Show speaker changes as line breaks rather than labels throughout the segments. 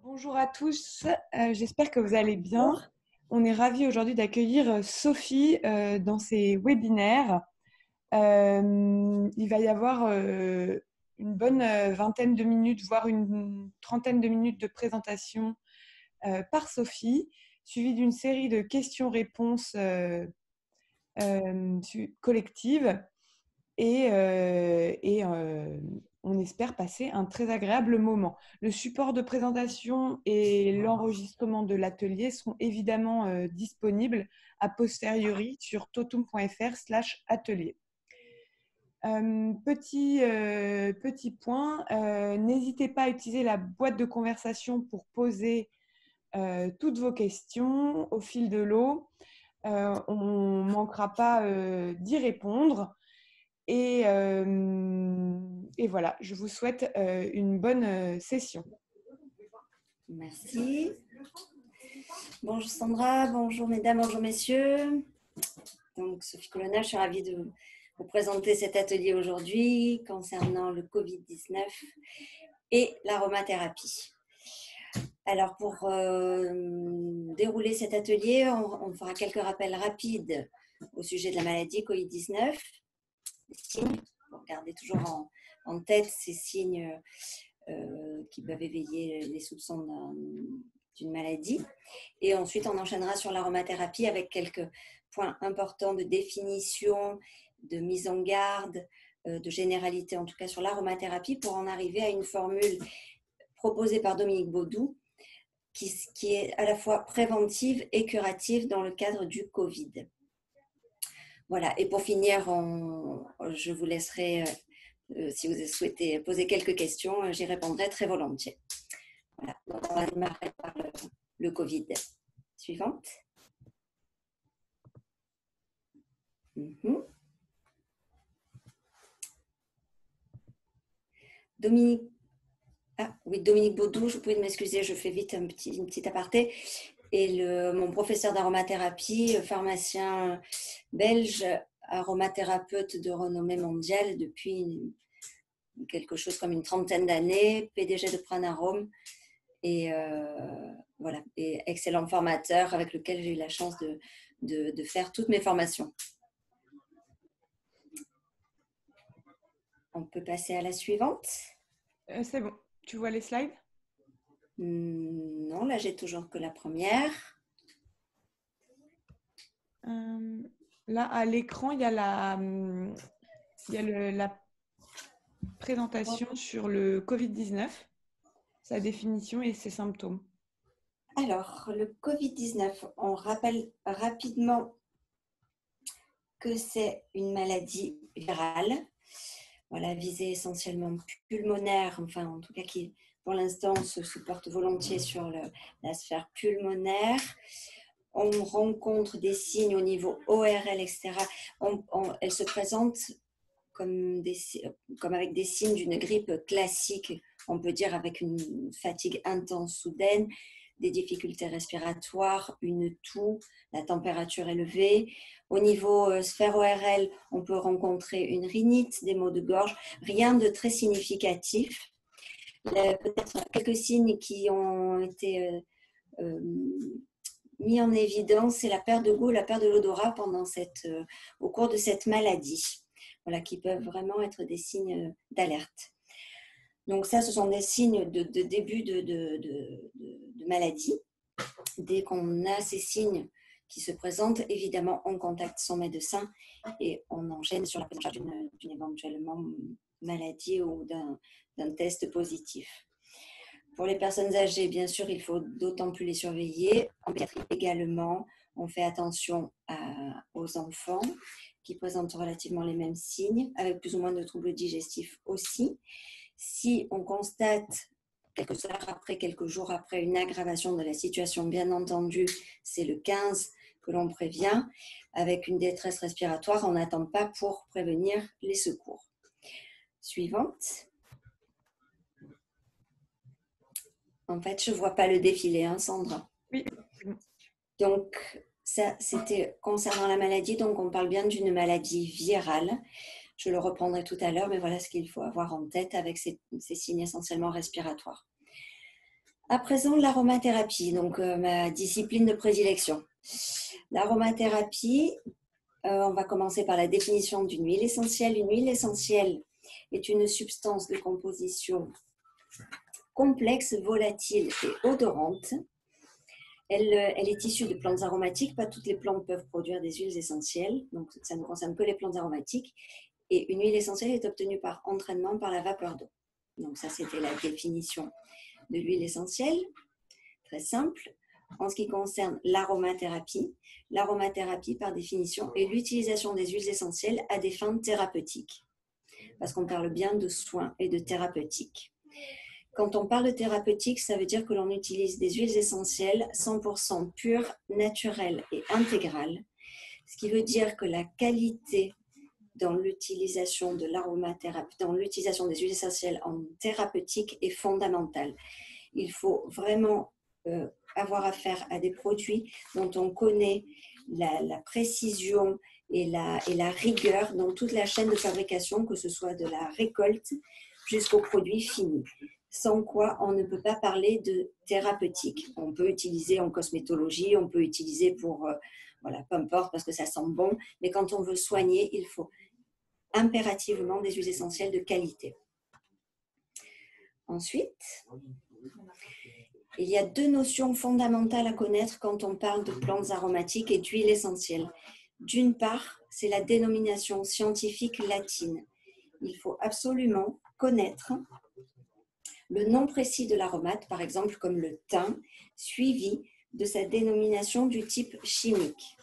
Bonjour à tous, j'espère que vous allez bien. On est ravis aujourd'hui d'accueillir Sophie dans ces webinaires. Il va y avoir une bonne vingtaine de minutes, voire une trentaine de minutes de présentation par Sophie, suivie d'une série de questions-réponses collectives et on espère passer un très agréable moment. Le support de présentation et l'enregistrement de l'atelier seront évidemment disponibles a posteriori sur totum.fr/atelier. Petit point, n'hésitez pas à utiliser la boîte de conversation pour poser toutes vos questions au fil de l'eau. On ne manquera pas d'y répondre. Et voilà, je vous souhaite une bonne session.
Merci. Bonjour Sandra, bonjour mesdames, bonjour messieurs. Donc Sophie Colonna, je suis ravie de vous présenter cet atelier aujourd'hui concernant le Covid-19 et l'aromathérapie. Alors pour dérouler cet atelier, on fera quelques rappels rapides au sujet de la maladie Covid-19. Pour garder toujours en tête ces signes qui peuvent éveiller les soupçons d'une maladie. Et ensuite, on enchaînera sur l'aromathérapie avec quelques points importants de définition, de mise en garde, de généralité, en tout cas sur l'aromathérapie, pour en arriver à une formule proposée par Dominique Baudou, qui est à la fois préventive et curative dans le cadre du Covid. Voilà, et pour finir, je vous laisserai, si vous souhaitez poser quelques questions, j'y répondrai très volontiers. Voilà, donc on va démarrer par le Covid. Suivante. Dominique Baudou, je pouvez m'excuser, je fais vite une petite aparté. Et mon professeur d'aromathérapie, pharmacien belge, aromathérapeute de renommée mondiale depuis quelque chose comme une trentaine d'années, PDG de Pranarome, et voilà, et excellent formateur avec lequel j'ai eu la chance de faire toutes mes formations. On peut passer à la suivante.
C'est bon, tu vois les slides?
Non, là j'ai toujours que la première.
Là, à l'écran, il y a la présentation sur le Covid-19, sa définition et ses symptômes.
Alors, le Covid-19, on rappelle rapidement que c'est une maladie virale, voilà, visée essentiellement pulmonaire, enfin en tout cas qui pour l'instant se supporte volontiers sur la sphère pulmonaire. On rencontre des signes au niveau ORL, etc. Elle se présente comme avec des signes d'une grippe classique, on peut dire avec une fatigue intense soudaine, des difficultés respiratoires, une toux, la température élevée. Au niveau sphère ORL, on peut rencontrer une rhinite, des maux de gorge, rien de très significatif. Peut-être quelques signes qui ont été mis en évidence, c'est la perte de goût, la perte de l'odorat au cours de cette maladie. Voilà, qui peuvent vraiment être des signes d'alerte. Donc ça, ce sont des signes de début de maladie. Dès qu'on a ces signes qui se présentent, évidemment, on contacte son médecin et on enchaîne sur la prise en charge d'une éventuellement maladie ou d'un test positif. Pour les personnes âgées, bien sûr, il faut d'autant plus les surveiller. En pédiatrie également, on fait attention aux enfants qui présentent relativement les mêmes signes, avec plus ou moins de troubles digestifs aussi. Si on constate quelques heures après, quelques jours après une aggravation de la situation, bien entendu, c'est le 15 que l'on prévient. Avec une détresse respiratoire, on n'attend pas pour prévenir les secours. Suivante. En fait, je ne vois pas le défilé, hein, Sandra?
Oui.
Donc, ça, c'était concernant la maladie. Donc, on parle bien d'une maladie virale. Je le reprendrai tout à l'heure, mais voilà ce qu'il faut avoir en tête avec ces signes essentiellement respiratoires. À présent, l'aromathérapie, donc ma discipline de prédilection. L'aromathérapie, on va commencer par la définition d'une huile essentielle. Une huile essentielle est une substance de composition complexe, volatile et odorante. Elle est issue de plantes aromatiques. Pas toutes les plantes peuvent produire des huiles essentielles, donc ça ne concerne que les plantes aromatiques. Et une huile essentielle est obtenue par entraînement par la vapeur d'eau. Donc ça, c'était la définition de l'huile essentielle. Très simple. En ce qui concerne l'aromathérapie, par définition, est l'utilisation des huiles essentielles à des fins thérapeutiques. Parce qu'on parle bien de soins et de thérapeutique. Quand on parle de thérapeutique, ça veut dire que l'on utilise des huiles essentielles 100% pures, naturelles et intégrales. Ce qui veut dire que la qualité dans l'utilisation de l'aromathérapie, dans l'utilisation des huiles essentielles en thérapeutique est fondamentale. Il faut vraiment avoir affaire à des produits dont on connaît la précision et la rigueur dans toute la chaîne de fabrication, que ce soit de la récolte jusqu'au produit fini. Sans quoi on ne peut pas parler de thérapeutique. On peut utiliser en cosmétologie, on peut utiliser pour, voilà, peu importe, parce que ça sent bon, mais quand on veut soigner, il faut impérativement des huiles essentielles de qualité. Ensuite, il y a deux notions fondamentales à connaître quand on parle de plantes aromatiques et d'huiles essentielles. D'une part, c'est la dénomination scientifique latine. Il faut absolument connaître le nom précis de l'aromate, par exemple comme le thym, suivi de sa dénomination du type chimique.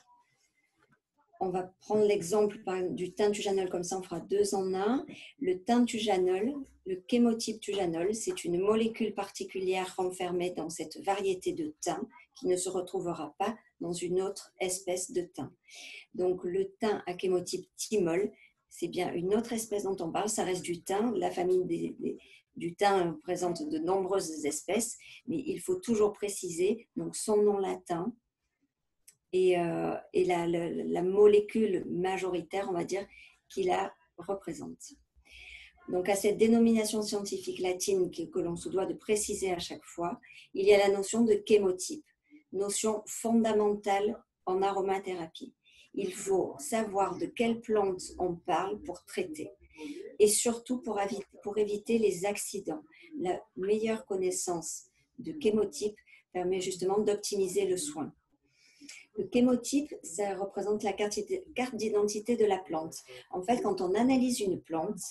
On va prendre l'exemple du thym-tujanol, comme ça on fera deux en un. Le thym-tujanol, le chémotype tujanol, c'est une molécule particulière renfermée dans cette variété de thym qui ne se retrouvera pas dans une autre espèce de thym. Donc le thym à chémotype thymol, c'est bien une autre espèce dont on parle, ça reste du thym. La famille du thym présente de nombreuses espèces, mais il faut toujours préciser donc son nom latin et la molécule majoritaire, on va dire, qui la représente. Donc à cette dénomination scientifique latine que l'on se doit de préciser à chaque fois, il y a la notion de chémotype, notion fondamentale en aromathérapie. Il faut savoir de quelle plante on parle pour traiter et surtout pour éviter les accidents. La meilleure connaissance de chémotype permet justement d'optimiser le soin. Le chémotype, ça représente la carte d'identité de la plante. En fait, quand on analyse une plante,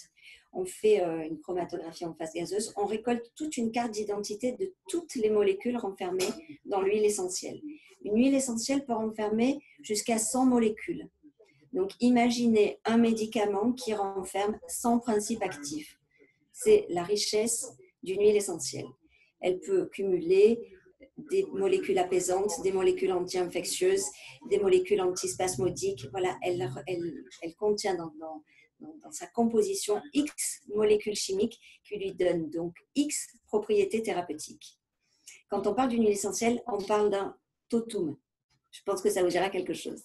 on fait une chromatographie en phase gazeuse, on récolte toute une carte d'identité de toutes les molécules renfermées dans l'huile essentielle. Une huile essentielle peut renfermer jusqu'à 100 molécules. Donc, imaginez un médicament qui renferme 100 principes actifs. C'est la richesse d'une huile essentielle. Elle peut cumuler des molécules apaisantes, des molécules anti-infectieuses, des molécules antispasmodiques. Voilà, elle contient dans sa composition X molécules chimiques qui lui donnent donc X propriétés thérapeutiques. Quand on parle d'une huile essentielle, on parle d'un totum. Je pense que ça vous dira quelque chose.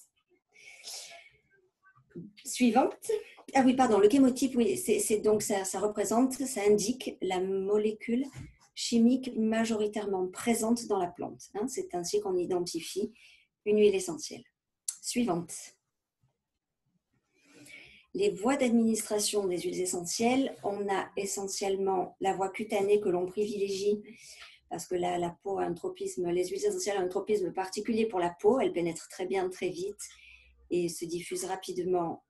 Suivante. Ah oui, pardon, le chémotype, oui, c'est donc ça représente, ça indique la molécule chimique majoritairement présente dans la plante. Hein, c'est ainsi qu'on identifie une huile essentielle. Suivante. Les voies d'administration des huiles essentielles, on a essentiellement la voie cutanée que l'on privilégie parce que la peau a un tropisme, les huiles essentielles ont un tropisme particulier pour la peau, elles pénètrent très bien, très vite et se diffusent rapidement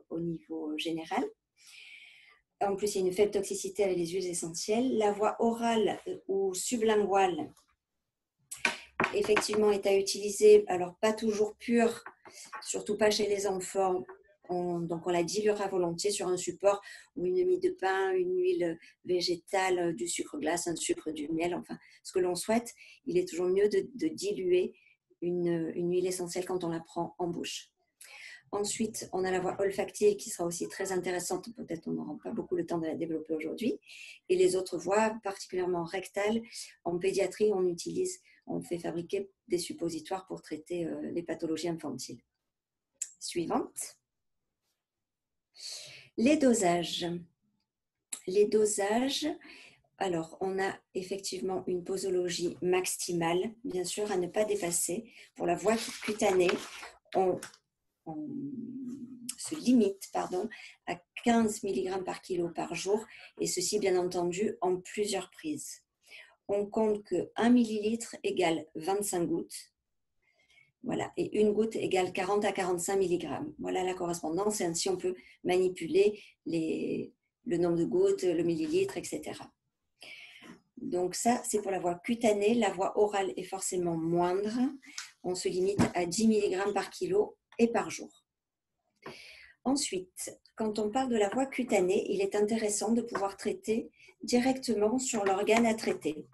au niveau général. En plus, il y a une faible toxicité avec les huiles essentielles. La voie orale ou sublinguale, effectivement, est à utiliser, alors pas toujours pure, surtout pas chez les enfants. Donc, on la diluera volontiers sur un support ou une mie de pain, une huile végétale, du sucre glace, un sucre, du miel, enfin, ce que l'on souhaite. Il est toujours mieux de diluer une huile essentielle quand on la prend en bouche. Ensuite, on a la voie olfactive qui sera aussi très intéressante. Peut-être on n'aura pas beaucoup le temps de la développer aujourd'hui. Et les autres voies, particulièrement rectales, en pédiatrie, on fait fabriquer des suppositoires pour traiter les pathologies infantiles. Suivante. Les dosages. Les dosages, Alors, on a effectivement une posologie maximale, bien sûr, à ne pas dépasser. Pour la voie cutanée, on se limite à 15 mg par kilo par jour, et ceci, bien entendu, en plusieurs prises. On compte que 1 millilitre égale 25 gouttes. Voilà, et une goutte égale 40 à 45 mg. Voilà la correspondance, et ainsi on peut manipuler le nombre de gouttes, le millilitre, etc. Donc ça, c'est pour la voie cutanée. La voie orale est forcément moindre. On se limite à 10 mg par kilo et par jour. Ensuite, quand on parle de la voie cutanée, il est intéressant de pouvoir traiter directement sur l'organe à traiter.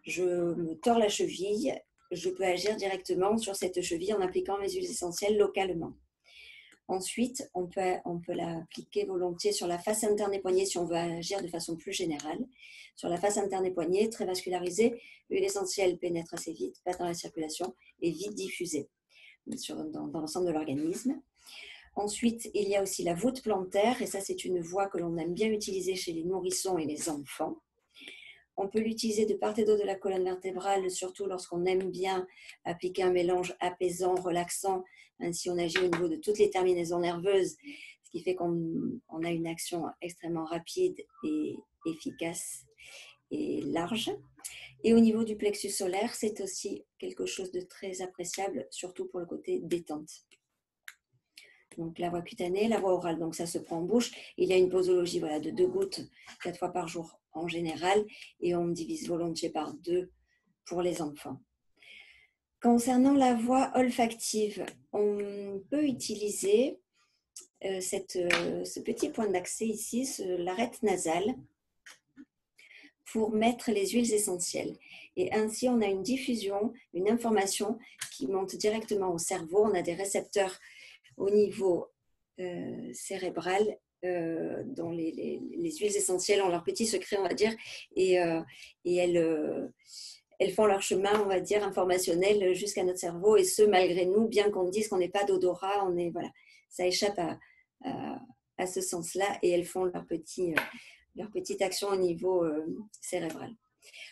Je me tords la cheville, je peux agir directement sur cette cheville en appliquant mes huiles essentielles localement. Ensuite, on peut l'appliquer volontiers sur la face interne des poignets si on veut agir de façon plus générale. Sur la face interne des poignets, très vascularisée, l'huile essentielle pénètre assez vite, passe dans la circulation et vite diffusée dans l'ensemble de l'organisme. Ensuite, il y a aussi la voûte plantaire, et ça, c'est une voie que l'on aime bien utiliser chez les nourrissons et les enfants. On peut l'utiliser de part et d'autre de la colonne vertébrale, surtout lorsqu'on aime bien appliquer un mélange apaisant, relaxant. Ainsi, on agit au niveau de toutes les terminaisons nerveuses, ce qui fait qu'on a une action extrêmement rapide et efficace et large. Et au niveau du plexus solaire, c'est aussi quelque chose de très appréciable, surtout pour le côté détente. Donc la voie cutanée, la voie orale, donc ça se prend en bouche. Il y a une posologie de 2 gouttes 4 fois par jour en général, et on divise volontiers par 2 pour les enfants. Concernant la voie olfactive, on peut utiliser ce petit point d'accès ici, l'arête nasale, pour mettre les huiles essentielles. Et ainsi, on a une diffusion, une information qui monte directement au cerveau. On a des récepteurs au niveau cérébral dont les huiles essentielles ont leur petit secret, on va dire, et elles font leur chemin, on va dire, informationnel jusqu'à notre cerveau, et ce, malgré nous, bien qu'on dise qu'on n'ait pas d'odorat, ça échappe à ce sens-là, et elles font leur petite action au niveau cérébral.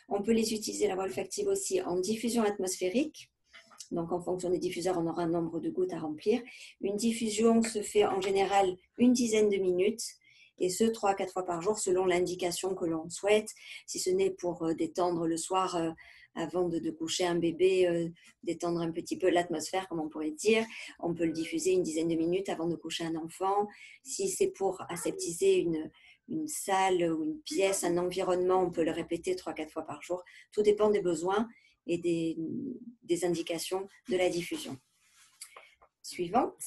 On peut les utiliser, la voie olfactive aussi, en diffusion atmosphérique. Donc, en fonction des diffuseurs, on aura un nombre de gouttes à remplir. Une diffusion se fait en général une dizaine de minutes, et ce, 3 à 4 fois par jour, selon l'indication que l'on souhaite. Si ce n'est pour détendre le soir, avant de coucher un bébé, détendre un petit peu l'atmosphère, comme on pourrait dire, on peut le diffuser une dizaine de minutes avant de coucher un enfant. Si c'est pour aseptiser une salle ou une pièce, un environnement, on peut le répéter 3 à 4 fois par jour. Tout dépend des besoins et des indications de la diffusion. Suivante.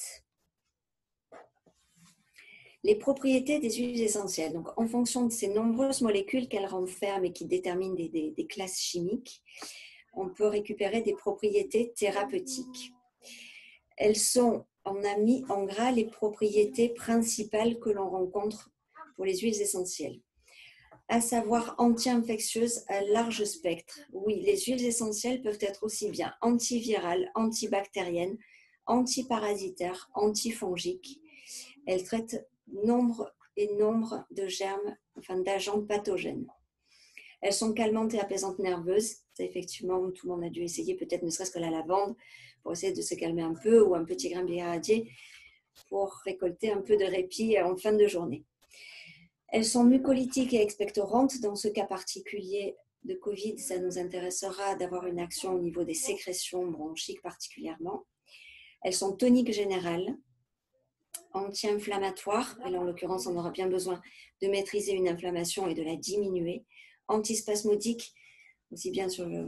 Les propriétés des huiles essentielles. Donc, en fonction de ces nombreuses molécules qu'elles renferment et qui déterminent des classes chimiques, on peut récupérer des propriétés thérapeutiques. On a mis en gras les propriétés principales que l'on rencontre pour les huiles essentielles, à savoir anti-infectieuses à large spectre. Oui, les huiles essentielles peuvent être aussi bien antivirales, antibactériennes, antiparasitaires, antifongiques. Elles traitent nombre de germes, d'agents pathogènes. Elles sont calmantes et apaisantes nerveuses. Ça, effectivement, tout le monde a dû essayer, peut-être ne serait-ce que la lavande, pour essayer de se calmer un peu, ou un petit grain biradier pour récolter un peu de répit en fin de journée. Elles sont mucolytiques et expectorantes. Dans ce cas particulier de Covid, ça nous intéressera d'avoir une action au niveau des sécrétions bronchiques particulièrement. Elles sont toniques générales, anti-inflammatoires, et là en l'occurrence on aura bien besoin de maîtriser une inflammation et de la diminuer, antispasmodiques, aussi bien sur le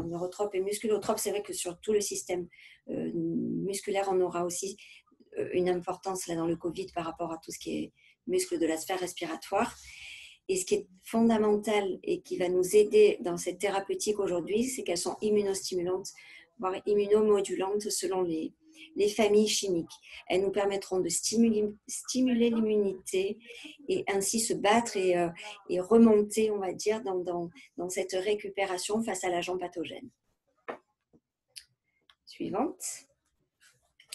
neurotrope et musculotrope. C'est vrai que sur tout le système musculaire, on aura aussi une importance là dans le Covid par rapport à tout ce qui est muscles de la sphère respiratoire. Et ce qui est fondamental et qui va nous aider dans cette thérapeutique aujourd'hui, c'est qu'elles sont immunostimulantes, voire immunomodulantes selon les familles chimiques. Elles nous permettront de stimuler l'immunité et ainsi se battre et remonter, on va dire, dans cette récupération face à l'agent pathogène. Suivante.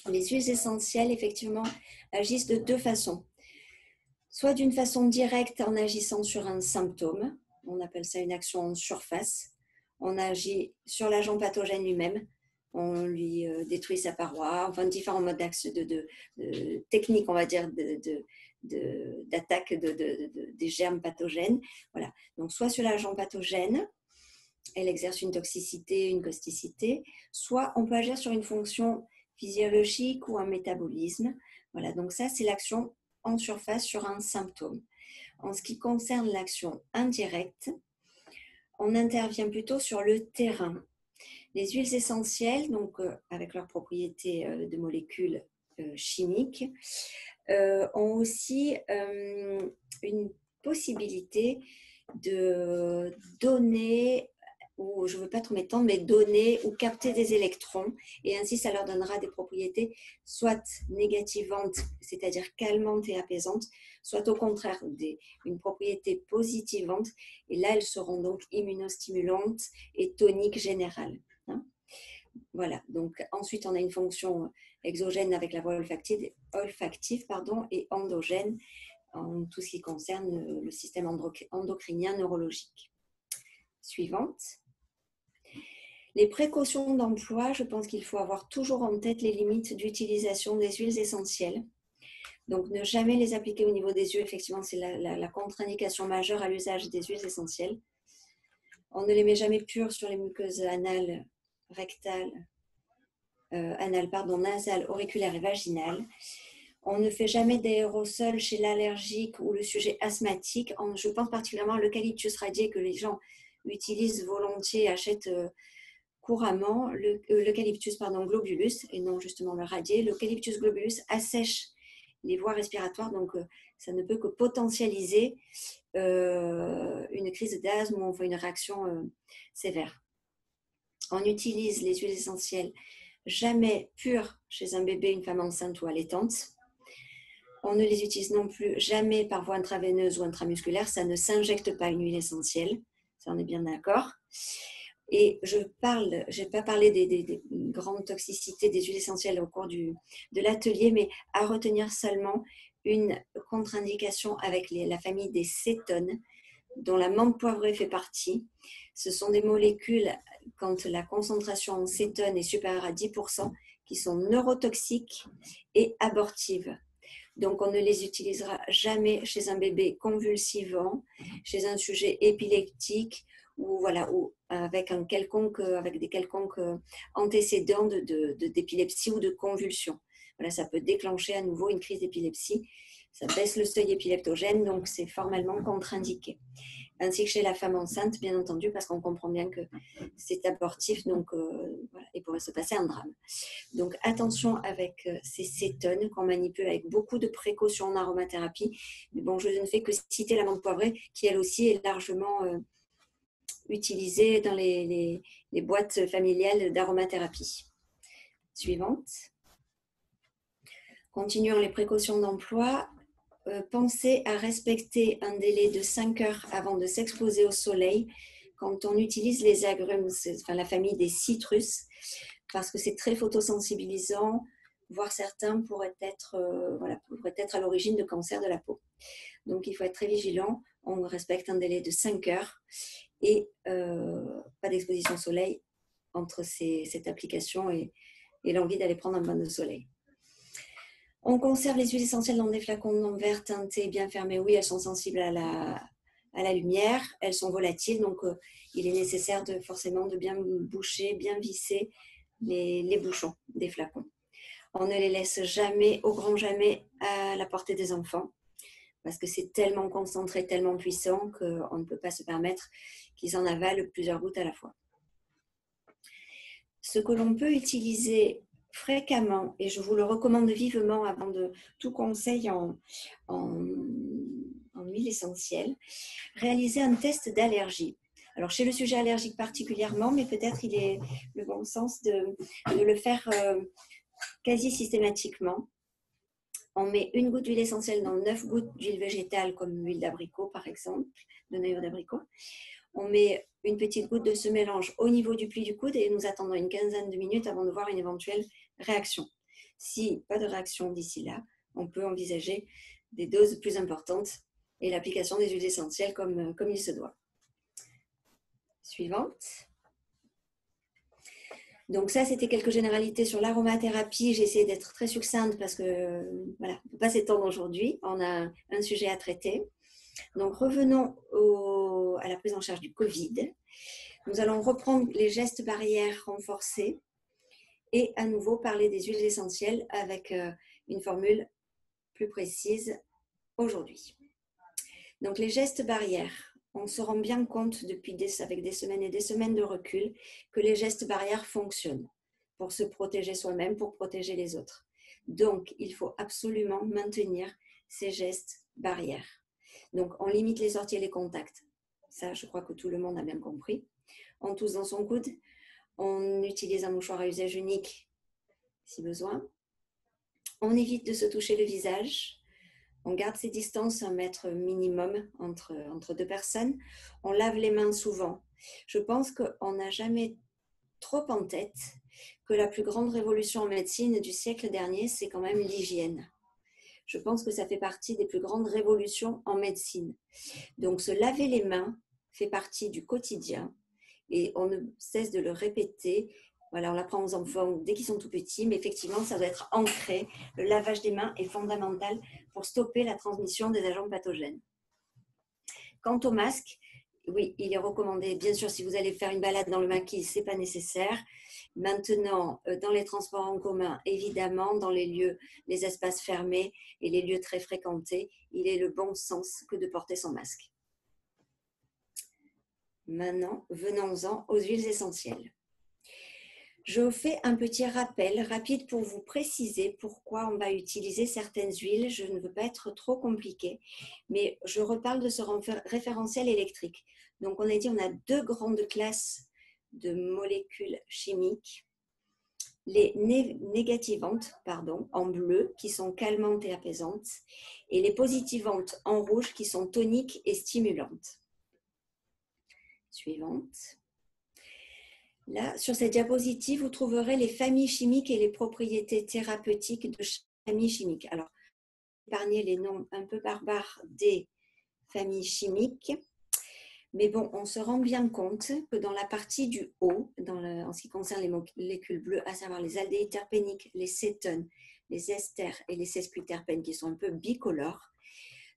Les huiles essentielles, effectivement, agissent de 2 façons. Soit d'une façon directe en agissant sur un symptôme, On appelle ça une action en surface. On agit sur l'agent pathogène lui-même. On lui détruit sa paroi, enfin différents modes de techniques, on va dire, d'attaque des germes pathogènes. Voilà. Donc, soit sur l'agent pathogène, elle exerce une toxicité, une causticité, soit on peut agir sur une fonction physiologique ou un métabolisme. Voilà, donc ça, c'est l'action en surface sur un symptôme. En ce qui concerne l'action indirecte, on intervient plutôt sur le terrain. Les huiles essentielles, donc avec leurs propriétés de molécules chimiques, ont aussi une possibilité de donner, ou je ne veux pas trop m'étendre, mais donner ou capter des électrons, et ainsi ça leur donnera des propriétés soit négativantes, c'est-à-dire calmantes et apaisantes, soit au contraire une propriété positivante, et là elles seront donc immunostimulantes et toniques générales. Voilà, donc ensuite on a une fonction exogène avec la voie olfactive et endogène en tout ce qui concerne le système endocrinien neurologique. Suivante. Les précautions d'emploi, je pense qu'il faut avoir toujours en tête les limites d'utilisation des huiles essentielles. Donc ne jamais les appliquer au niveau des yeux, effectivement c'est la contre-indication majeure à l'usage des huiles essentielles. On ne les met jamais pures sur les muqueuses anales, rectales, nasales, auriculaires et vaginales. On ne fait jamais d'aérosol chez l'allergique ou le sujet asthmatique. Je pense particulièrement à l'eucalyptus radié que les gens utilisent volontiers, achètent couramment. L'eucalyptus globulus, et non justement le radié. L'eucalyptus globulus assèche les voies respiratoires, donc ça ne peut que potentialiser une crise d'asthme ou enfin une réaction sévère. On utilise les huiles essentielles jamais pures chez un bébé, une femme enceinte ou allaitante. On ne les utilise non plus jamais par voie intraveineuse ou intramusculaire. Ça ne s'injecte pas une huile essentielle. Ça, on est bien d'accord. Et je n'ai pas parlé des grandes toxicités des huiles essentielles au cours de l'atelier, mais à retenir seulement une contre-indication avec la famille des cétones, dont la menthe poivrée fait partie. Ce sont des molécules, quand la concentration en cétone est supérieure à 10%, qui sont neurotoxiques et abortives. Donc, on ne les utilisera jamais chez un bébé convulsivant, chez un sujet épileptique ou avec des quelconques antécédents d'épilepsie ou de convulsion. Voilà, ça peut déclencher à nouveau une crise d'épilepsie. Ça baisse le seuil épileptogène, donc c'est formellement contre-indiqué. Ainsi que chez la femme enceinte, bien entendu, parce qu'on comprend bien que c'est abortif, donc il pourrait se passer un drame. Donc attention avec ces cétones qu'on manipule avec beaucoup de précautions en aromathérapie. Mais bon, je ne fais que citer la menthe poivrée, qui elle aussi est largement utilisée dans les boîtes familiales d'aromathérapie. Suivante. Continuons les précautions d'emploi. Pensez à respecter un délai de 5 heures avant de s'exposer au soleil quand on utilise les agrumes, la famille des citrus, parce que c'est très photosensibilisant, voire certains pourraient être à l'origine de cancer de la peau. Donc il faut être très vigilant, on respecte un délai de 5 heures et pas d'exposition au soleil entre cette application et l'envie d'aller prendre un bain de soleil. On conserve les huiles essentielles dans des flacons en verre teintés, bien fermés. Oui, elles sont sensibles à la lumière, elles sont volatiles, donc il est nécessaire forcément de bien boucher, bien visser les bouchons des flacons. On ne les laisse jamais, au grand jamais, à la portée des enfants, parce que c'est tellement concentré, tellement puissant qu'on ne peut pas se permettre qu'ils en avalent plusieurs gouttes à la fois. Ce que l'on peut utiliser fréquemment, et je vous le recommande vivement avant de tout conseil en huile essentielle, réaliser un test d'allergie. Alors chez le sujet allergique particulièrement, mais peut-être il est le bon sens de le faire quasi systématiquement. On met une goutte d'huile essentielle dans 9 gouttes d'huile végétale, comme l'huile d'abricot par exemple, de noyau d'abricot. On met une petite goutte de ce mélange au niveau du pli du coude et nous attendons une quinzaine de minutes avant de voir une éventuelle réaction. Si pas de réaction d'ici là, on peut envisager des doses plus importantes et l'application des huiles essentielles comme il se doit. Suivante. Donc ça, c'était quelques généralités sur l'aromathérapie. J'ai essayé d'être très succincte parce que voilà, on ne peut pas s'étendre aujourd'hui. On a un sujet à traiter. Donc revenons à la prise en charge du Covid. Nous allons reprendre les gestes barrières renforcés et à nouveau parler des huiles essentielles avec une formule plus précise aujourd'hui. Donc les gestes barrières, on se rend bien compte avec des semaines et des semaines de recul que les gestes barrières fonctionnent pour se protéger soi-même, pour protéger les autres. Donc il faut absolument maintenir ces gestes barrières. Donc on limite les sorties et les contacts. Ça, je crois que tout le monde a bien compris. On tousse dans son coude. On utilise un mouchoir à usage unique si besoin. On évite de se toucher le visage. On garde ses distances, 1 mètre minimum entre 2 personnes. On lave les mains souvent. Je pense qu'on n'a jamais trop en tête que la plus grande révolution en médecine du siècle dernier, c'est quand même l'hygiène. Je pense que ça fait partie des plus grandes révolutions en médecine. Donc, se laver les mains fait partie du quotidien et on ne cesse de le répéter. Voilà, on l'apprend aux enfants dès qu'ils sont tout petits, mais effectivement, ça doit être ancré. Le lavage des mains est fondamental pour stopper la transmission des agents pathogènes. Quant au masque, oui, il est recommandé, bien sûr, si vous allez faire une balade dans le maquis, ce n'est pas nécessaire. Maintenant, dans les transports en commun, évidemment, dans les lieux, les espaces fermés et les lieux très fréquentés, il est le bon sens que de porter son masque. Maintenant, venons-en aux huiles essentielles. Je fais un petit rappel rapide pour vous préciser pourquoi on va utiliser certaines huiles. Je ne veux pas être trop compliquée, mais je reparle de ce référentiel électrique. Donc, on a dit on a 2 grandes classes de molécules chimiques. Les négativantes, en bleu, qui sont calmantes et apaisantes, et les positivantes en rouge, qui sont toniques et stimulantes. Suivante. Là, sur cette diapositive, vous trouverez les familles chimiques et les propriétés thérapeutiques de chaque famille chimique. Alors, épargner les noms un peu barbares des familles chimiques. Mais bon, on se rend bien compte que dans la partie du haut, en ce qui concerne les molécules bleues, à savoir les aldéhydes terpéniques, les cétones, les esters et les sesquiterpènes qui sont un peu bicolores,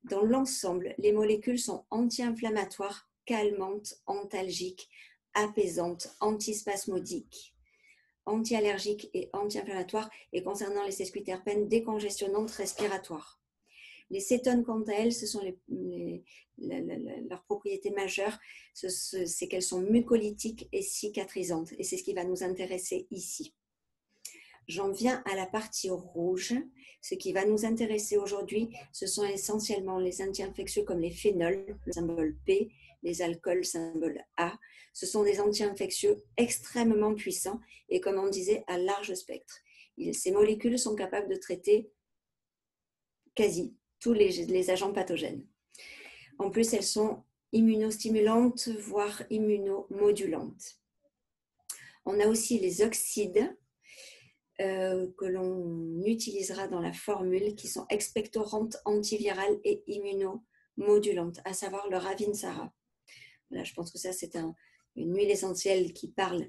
dans l'ensemble, les molécules sont anti-inflammatoires, calmantes, antalgiques, apaisantes, antispasmodiques, anti-allergiques et anti-inflammatoires, et concernant les sesquiterpènes, décongestionnantes respiratoires. Les cétones, quant à elles, ce sont leurs propriétés majeures, c'est qu'elles sont mucolytiques et cicatrisantes, et c'est ce qui va nous intéresser ici. J'en viens à la partie rouge. Ce qui va nous intéresser aujourd'hui, ce sont essentiellement les anti-infectieux comme les phénols, le symbole P, les alcools, symbole A. Ce sont des anti-infectieux extrêmement puissants et, comme on disait, à large spectre. Ces molécules sont capables de traiter quasi tous les agents pathogènes. En plus, elles sont immunostimulantes, voire immunomodulantes. On a aussi les oxydes, que l'on utilisera dans la formule, qui sont expectorantes, antivirales et immunomodulantes, à savoir le Ravinsara. Voilà, je pense que ça, c'est une huile essentielle qui parle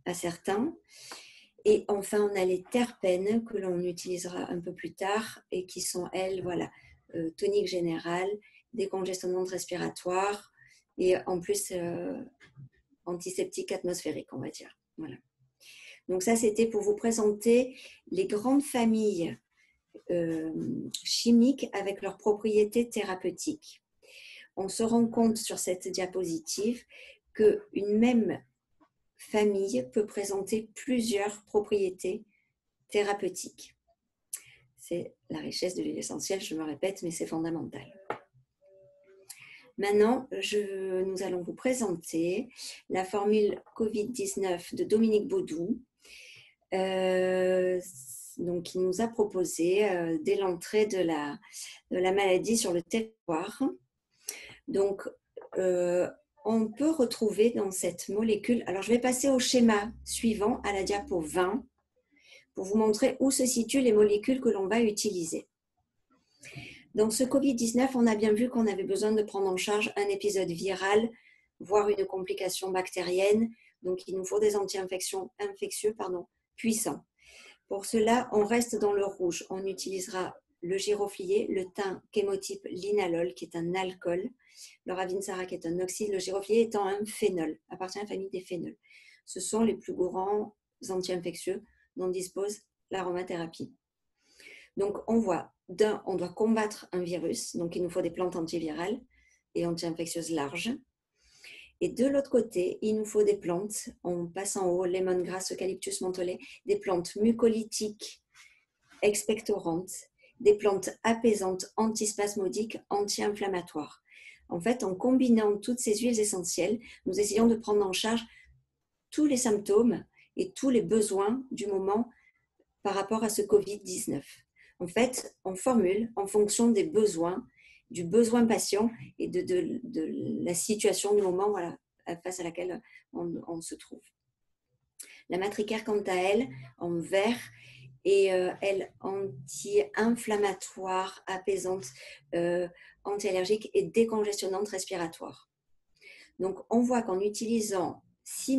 à certains. Et enfin, on a les terpènes que l'on utilisera un peu plus tard et qui sont, elles, voilà, tonique générale, décongestionnante respiratoire et en plus antiseptique atmosphérique, on va dire. Voilà. Donc ça, c'était pour vous présenter les grandes familles chimiques avec leurs propriétés thérapeutiques. On se rend compte sur cette diapositive qu'une même famille peut présenter plusieurs propriétés thérapeutiques. C'est la richesse de l'huile essentielle, je me répète, mais c'est fondamental. Maintenant, nous allons vous présenter la formule Covid-19 de Dominique Baudou, donc, qui nous a proposé dès l'entrée de la maladie sur le territoire. Donc, on peut retrouver dans cette molécule, alors je vais passer au schéma suivant, à la diapo 20, pour vous montrer où se situent les molécules que l'on va utiliser. Dans ce Covid-19, on a bien vu qu'on avait besoin de prendre en charge un épisode viral voire une complication bactérienne. Donc, il nous faut des infectieux puissants. Pour cela, on reste dans le rouge. On utilisera le giroflier, le thym chémotype linalol, qui est un alcool, le ravinsara, qui est un oxyde, le giroflier étant un phénol, appartient à la famille des phénols. Ce sont les plus grands anti-infectieux dont dispose l'aromathérapie. Donc, on voit, on doit combattre un virus, donc il nous faut des plantes antivirales et anti-infectieuses larges. Et de l'autre côté, il nous faut des plantes, on passe en haut, lemongrass, eucalyptus, mentholais, des plantes mucolytiques, expectorantes, des plantes apaisantes, antispasmodiques, anti-inflammatoires. En fait, en combinant toutes ces huiles essentielles, nous essayons de prendre en charge tous les symptômes et tous les besoins du moment par rapport à ce Covid-19. En fait, on formule en fonction des besoins, du besoin patient et de la situation du moment, voilà, face à laquelle on se trouve. La matricaire, quant à elle, en vert, est elle anti-inflammatoire, apaisante, anti-allergique et décongestionnante respiratoire. Donc, on voit qu'en utilisant 6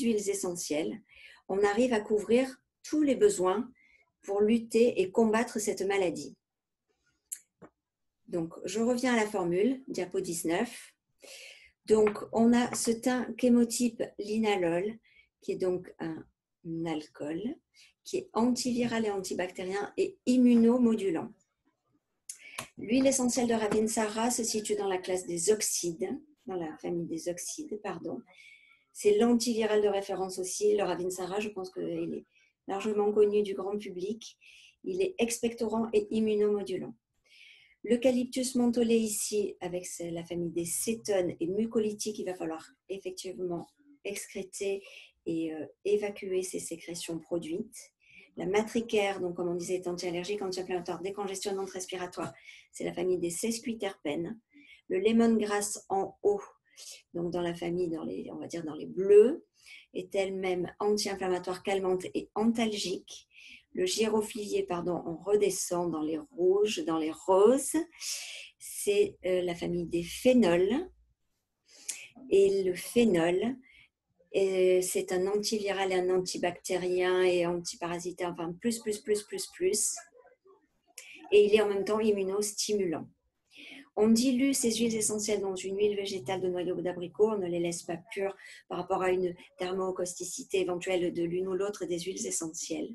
huiles essentielles, on arrive à couvrir tous les besoins pour lutter et combattre cette maladie. Donc, je reviens à la formule, diapo 19. Donc, on a ce thym chémotype linalol, qui est donc un alcool, qui est antiviral et antibactérien et immunomodulant. L'huile essentielle de ravinsara se situe dans la classe des oxydes, dans la famille des oxydes, pardon. C'est l'antiviral de référence aussi. Le ravinsara, je pense qu'il est largement connu du grand public. Il est expectorant et immunomodulant. L'eucalyptus mentholais ici, avec la famille des cétones et mucolytiques, il va falloir effectivement excréter et évacuer ces sécrétions produites. La matricaire, donc comme on disait, est anti-allergique, anti-inflammatoire, décongestionnante respiratoire. C'est la famille des sesquiterpènes. Le lemongrass en haut, donc dans la famille, on va dire dans les bleus, est elle-même anti-inflammatoire, calmante et antalgique. Le giroflier, on redescend dans les rouges, dans les roses. C'est la famille des phénols. Et le phénol, c'est un antiviral et un antibactérien et antiparasitaire, enfin plus. Et il est en même temps immunostimulant. On dilue ces huiles essentielles dans une huile végétale de noyau d'abricot. On ne les laisse pas pures par rapport à une thermocausticité éventuelle de l'une ou l'autre des huiles essentielles.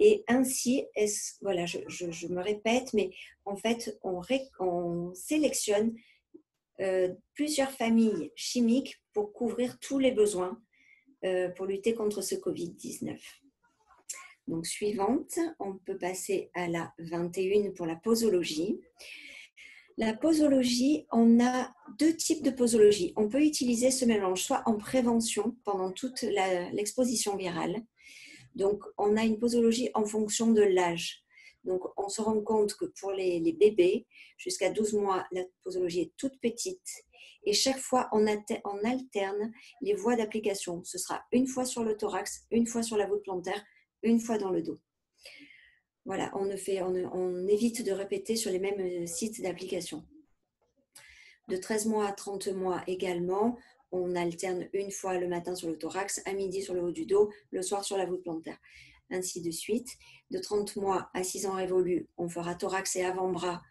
Et ainsi, voilà, je me répète, mais en fait, on sélectionne plusieurs familles chimiques pour couvrir tous les besoins pour lutter contre ce Covid-19. Donc, suivante, on peut passer à la 21 pour la posologie. La posologie, on a 2 types de posologie. On peut utiliser ce mélange soit en prévention pendant toute l'exposition virale. Donc, on a une posologie en fonction de l'âge. Donc, on se rend compte que pour les bébés, jusqu'à 12 mois, la posologie est toute petite. Et chaque fois, on alterne les voies d'application. Ce sera une fois sur le thorax, une fois sur la voûte plantaire, une fois dans le dos. Voilà, on évite de répéter sur les mêmes sites d'application. De 13 mois à 30 mois également, on alterne une fois le matin sur le thorax, à midi sur le haut du dos, le soir sur la voûte plantaire, ainsi de suite. De 30 mois à 6 ans révolus, on fera thorax et avant-bras,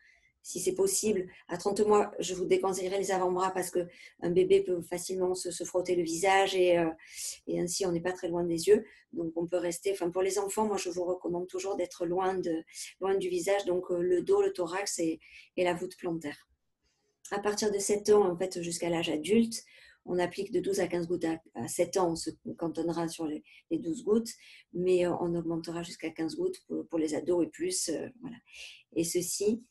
si c'est possible. À 30 mois, je vous déconseillerais les avant-bras parce qu'un bébé peut facilement se frotter le visage et ainsi on n'est pas très loin des yeux. Donc on peut rester, pour les enfants, moi je vous recommande toujours d'être loin du visage, donc le dos, le thorax et la voûte plantaire. À partir de 7 ans, en fait, jusqu'à l'âge adulte, on applique de 12 à 15 gouttes. À 7 ans, on se cantonnera sur les 12 gouttes, mais on augmentera jusqu'à 15 gouttes pour les ados et plus. Voilà. Et ceci,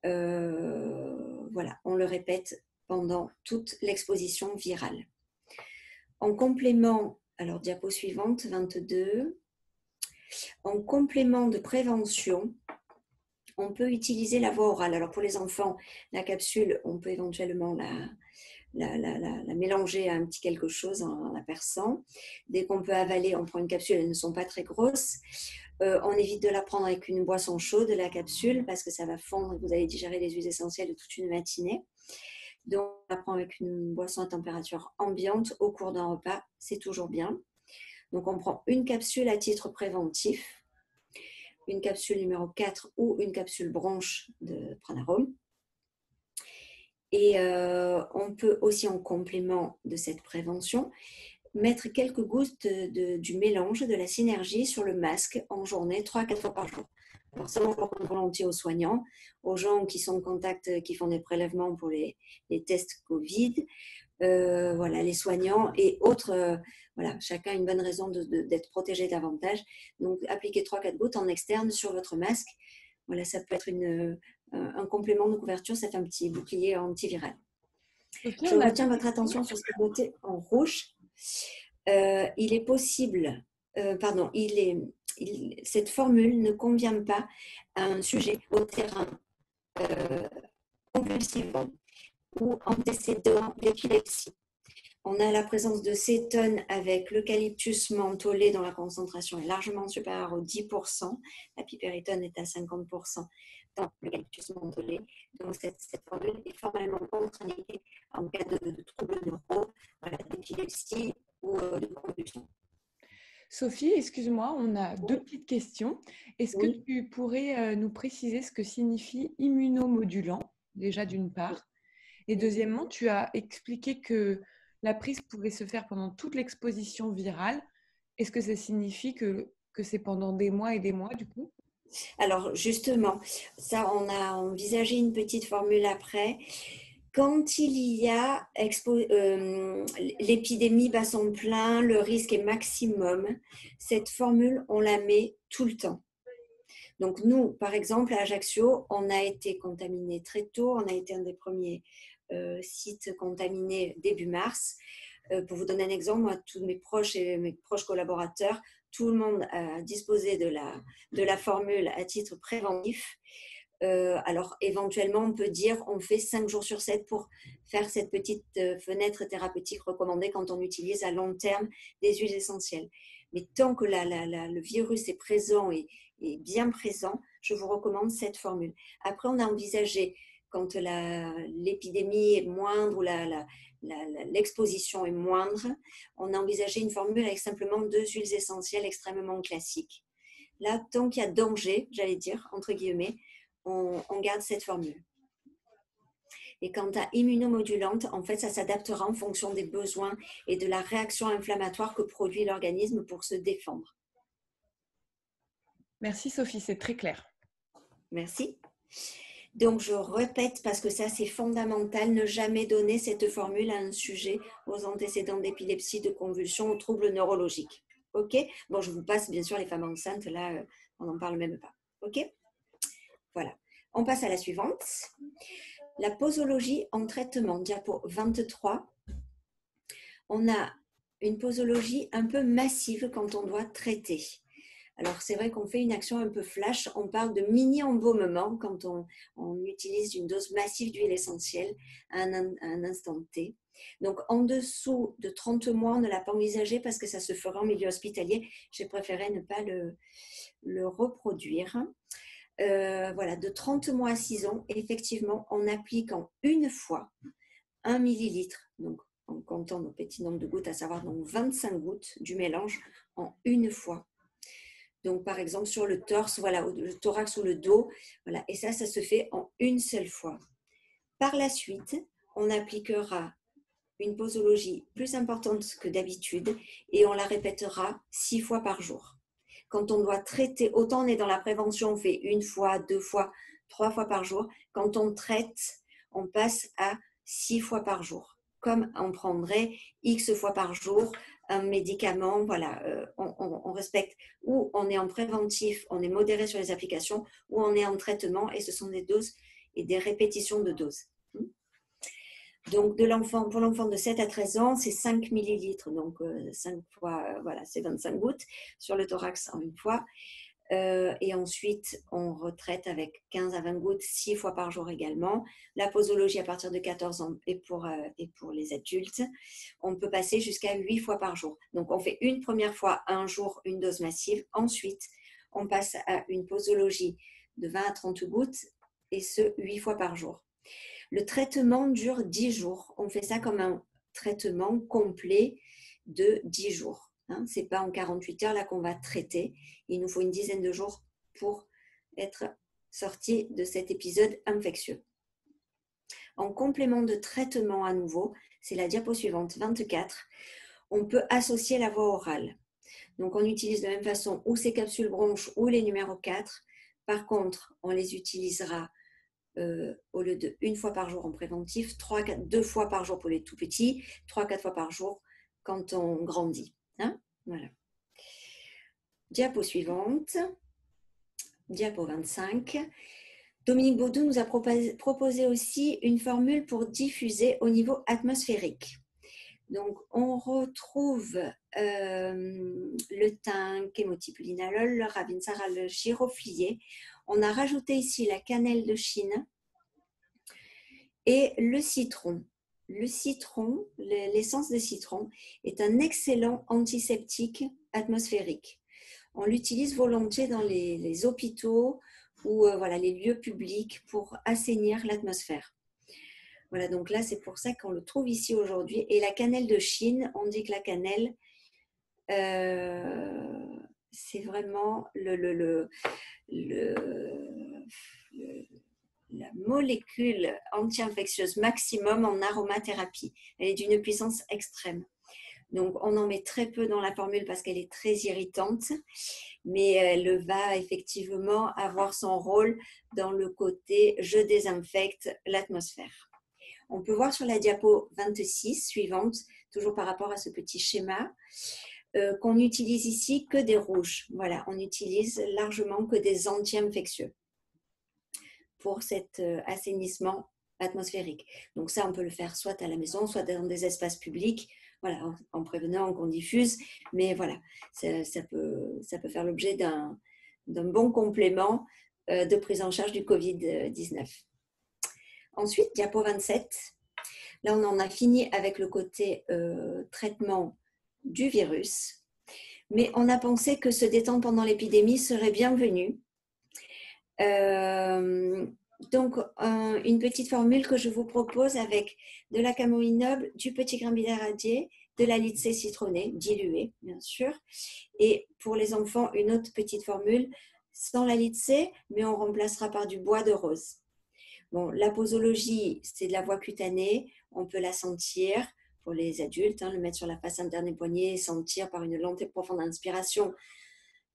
voilà, on le répète pendant toute l'exposition virale. En complément, alors diapo suivante, 22. En complément de prévention, on peut utiliser la voie orale. Alors pour les enfants, la capsule, on peut éventuellement la mélanger à un petit quelque chose en la perçant. Dès qu'on peut avaler, on prend une capsule, elles ne sont pas très grosses. On évite de la prendre avec une boisson chaude, la capsule, parce que ça va fondre et vous allez digérer les huiles essentielles de toute une matinée. Donc, on la prend avec une boisson à température ambiante au cours d'un repas, c'est toujours bien. Donc, on prend une capsule à titre préventif, une capsule numéro 4 ou une capsule bronche de Pranarome. Et on peut aussi, en complément de cette prévention, mettre quelques gouttes du mélange de la synergie sur le masque en journée, 3 à 4 fois par jour. Alors ça, on le recommande volontiers aux soignants, aux gens qui sont en contact, qui font des prélèvements pour les tests Covid, voilà, les soignants et autres. Voilà, chacun a une bonne raison d'être protégé davantage. Donc, appliquez 3-4 gouttes en externe sur votre masque. Voilà, ça peut être un complément de couverture, ça fait un petit bouclier antiviral.
Okay,
Je retiens votre attention sur ce qui est noté en rouge. Il est possible, cette formule ne convient pas à un sujet au terrain convulsif ou antécédent d'épilepsie. On a la présence de cétone avec l'eucalyptus mentholé dont la concentration est largement supérieure aux 10%. La piperitone est à 50% dans l'eucalyptus mentholé. Donc, cette formule est formellement contre-indiquée en cas de troubles neuraux, voilà, d'épilepsie ou de convulsion.
Sophie, excuse-moi, on a deux petites questions. Est-ce que tu pourrais nous préciser ce que signifie immunomodulant, déjà d'une part, et deuxièmement, tu as expliqué que la prise pouvait se faire pendant toute l'exposition virale. Est-ce que ça signifie que c'est pendant des mois et des mois, du coup?
Alors, justement, ça, on a envisagé une petite formule après. Quand il y a l'épidémie bat son plein, le risque est maximum, cette formule, on la met tout le temps. Donc, nous, par exemple, à Ajaccio, on a été contaminé très tôt. On a été un des premiers sites contaminés début mars. Pour vous donner un exemple, moi, tous mes proches et mes proches collaborateurs, tout le monde a disposé de la formule à titre préventif. Alors, éventuellement, on peut dire on fait 5 jours sur 7 pour faire cette petite fenêtre thérapeutique recommandée quand on utilise à long terme des huiles essentielles. Mais tant que le virus est présent et bien présent, je vous recommande cette formule. Après, on a envisagé, quand l'épidémie est moindre ou l'exposition est moindre, on a envisagé une formule avec simplement 2 huiles essentielles extrêmement classiques. Là, tant qu'il y a danger, j'allais dire, entre guillemets, on garde cette formule. Et quant à immunomodulante, en fait, ça s'adaptera en fonction des besoins et de la réaction inflammatoire que produit l'organisme pour se défendre.
Merci Sophie, c'est très clair.
Merci. Donc, je répète, parce que ça, c'est fondamental, ne jamais donner cette formule à un sujet aux antécédents d'épilepsie, de convulsions, aux troubles neurologiques. OK? Bon, je vous passe bien sûr les femmes enceintes, là, on n'en parle même pas. OK? Voilà. On passe à la suivante. La posologie en traitement, diapo 23. On a une posologie un peu massive quand on doit traiter. Alors, c'est vrai qu'on fait une action un peu flash. On parle de mini-embaumement quand on utilise une dose massive d'huile essentielle à un instant T. Donc, en dessous de 30 mois, on ne l'a pas envisagé parce que ça se fera en milieu hospitalier. J'ai préféré ne pas le reproduire. Voilà, de 30 mois à 6 ans, effectivement, en appliquant une fois 1 millilitre, donc en comptant nos petits nombres de gouttes, à savoir donc 25 gouttes du mélange en une fois. Donc, par exemple, sur le torse, voilà, le thorax ou le dos, voilà, et ça se fait en une seule fois. Par la suite, on appliquera une posologie plus importante que d'habitude et on la répétera 6 fois par jour. Quand on doit traiter, autant on est dans la prévention, on fait 1 fois, 2 fois, 3 fois par jour. Quand on traite, on passe à 6 fois par jour. Comme on prendrait X fois par jour un médicament, voilà, on respecte. Ou on est en préventif, on est modéré sur les applications, ou on est en traitement et ce sont des doses et des répétitions de doses. Donc, pour l'enfant de 7 à 13 ans, c'est 5 millilitres. Donc, 5 fois, voilà, c'est 25 gouttes sur le thorax en une fois. Et ensuite, on retraite avec 15 à 20 gouttes 6 fois par jour également. La posologie à partir de 14 ans et pour les adultes, on peut passer jusqu'à 8 fois par jour. Donc, on fait une première fois un jour, une dose massive. Ensuite, on passe à une posologie de 20 à 30 gouttes et ce, 8 fois par jour. Le traitement dure 10 jours. On fait ça comme un traitement complet de 10 jours. Ce n'est pas en 48 heures là qu'on va traiter. Il nous faut une dizaine de jours pour être sorti de cet épisode infectieux. En complément de traitement à nouveau, c'est la diapo suivante, 24, on peut associer la voie orale. Donc, on utilise de la même façon ou ces capsules bronches ou les numéros 4. Par contre, on les utilisera au lieu de une fois par jour en préventif, 2 fois par jour pour les tout petits, 3-4 fois par jour quand on grandit. Voilà. Diapo suivante, diapo 25. Dominique Baudou nous a proposé aussi une formule pour diffuser au niveau atmosphérique. Donc, on retrouve le thym, kémotipulinalol, le ravinsara, le giroflier. On a rajouté ici la cannelle de Chine et le citron. Le citron, l'essence de citron, est un excellent antiseptique atmosphérique. On l'utilise volontiers dans les hôpitaux ou les lieux publics pour assainir l'atmosphère. Voilà, donc là, c'est pour ça qu'on le trouve ici aujourd'hui. Et la cannelle de Chine, on dit que la cannelle, c'est vraiment la molécule anti-infectieuse maximum en aromathérapie. Elle est d'une puissance extrême. Donc, on en met très peu dans la formule parce qu'elle est très irritante, mais elle va effectivement avoir son rôle dans le côté « je désinfecte l'atmosphère ». On peut voir sur la diapo 26 suivante, toujours par rapport à ce petit schéma, qu'on n'utilise ici que des rouges. Voilà, on utilise largement que des anti-infectieux pour cet assainissement atmosphérique. Donc ça, on peut le faire soit à la maison, soit dans des espaces publics, voilà, en prévenant qu'on diffuse. Mais voilà, ça peut faire l'objet d'un bon complément de prise en charge du Covid-19. Ensuite, diapo 27. Là, on en a fini avec le côté traitement du virus. Mais on a pensé que se détendre pendant l'épidémie serait bienvenu. Donc, une petite formule que je vous propose avec de la camomille noble, du petit grambier radié, de la lycée citronnée, diluée, bien sûr. Et pour les enfants, une autre petite formule sans la lycée, mais on remplacera par du bois de rose. Bon, la posologie, c'est de la voie cutanée, on peut la sentir pour les adultes, le mettre sur la face interne des poignets, sentir par une lente et profonde inspiration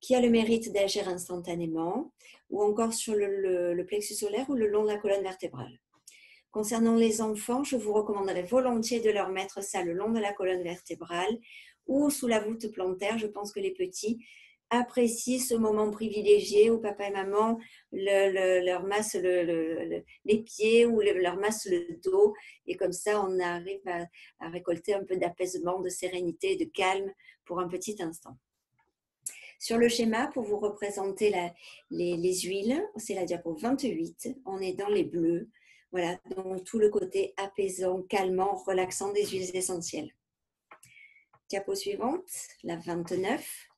qui a le mérite d'agir instantanément, ou encore sur le plexus solaire ou le long de la colonne vertébrale. Concernant les enfants, je vous recommanderais volontiers de leur mettre ça le long de la colonne vertébrale ou sous la voûte plantaire. Je pense que les petits apprécient ce moment privilégié où papa et maman leur massent les pieds ou leur massent le dos. Et comme ça, on arrive à récolter un peu d'apaisement, de sérénité, de calme pour un petit instant. Sur le schéma, pour vous représenter les huiles, c'est la diapo 28. On est dans les bleus. Voilà, donc tout le côté apaisant, calmant, relaxant des huiles essentielles. Diapo suivante, la 29.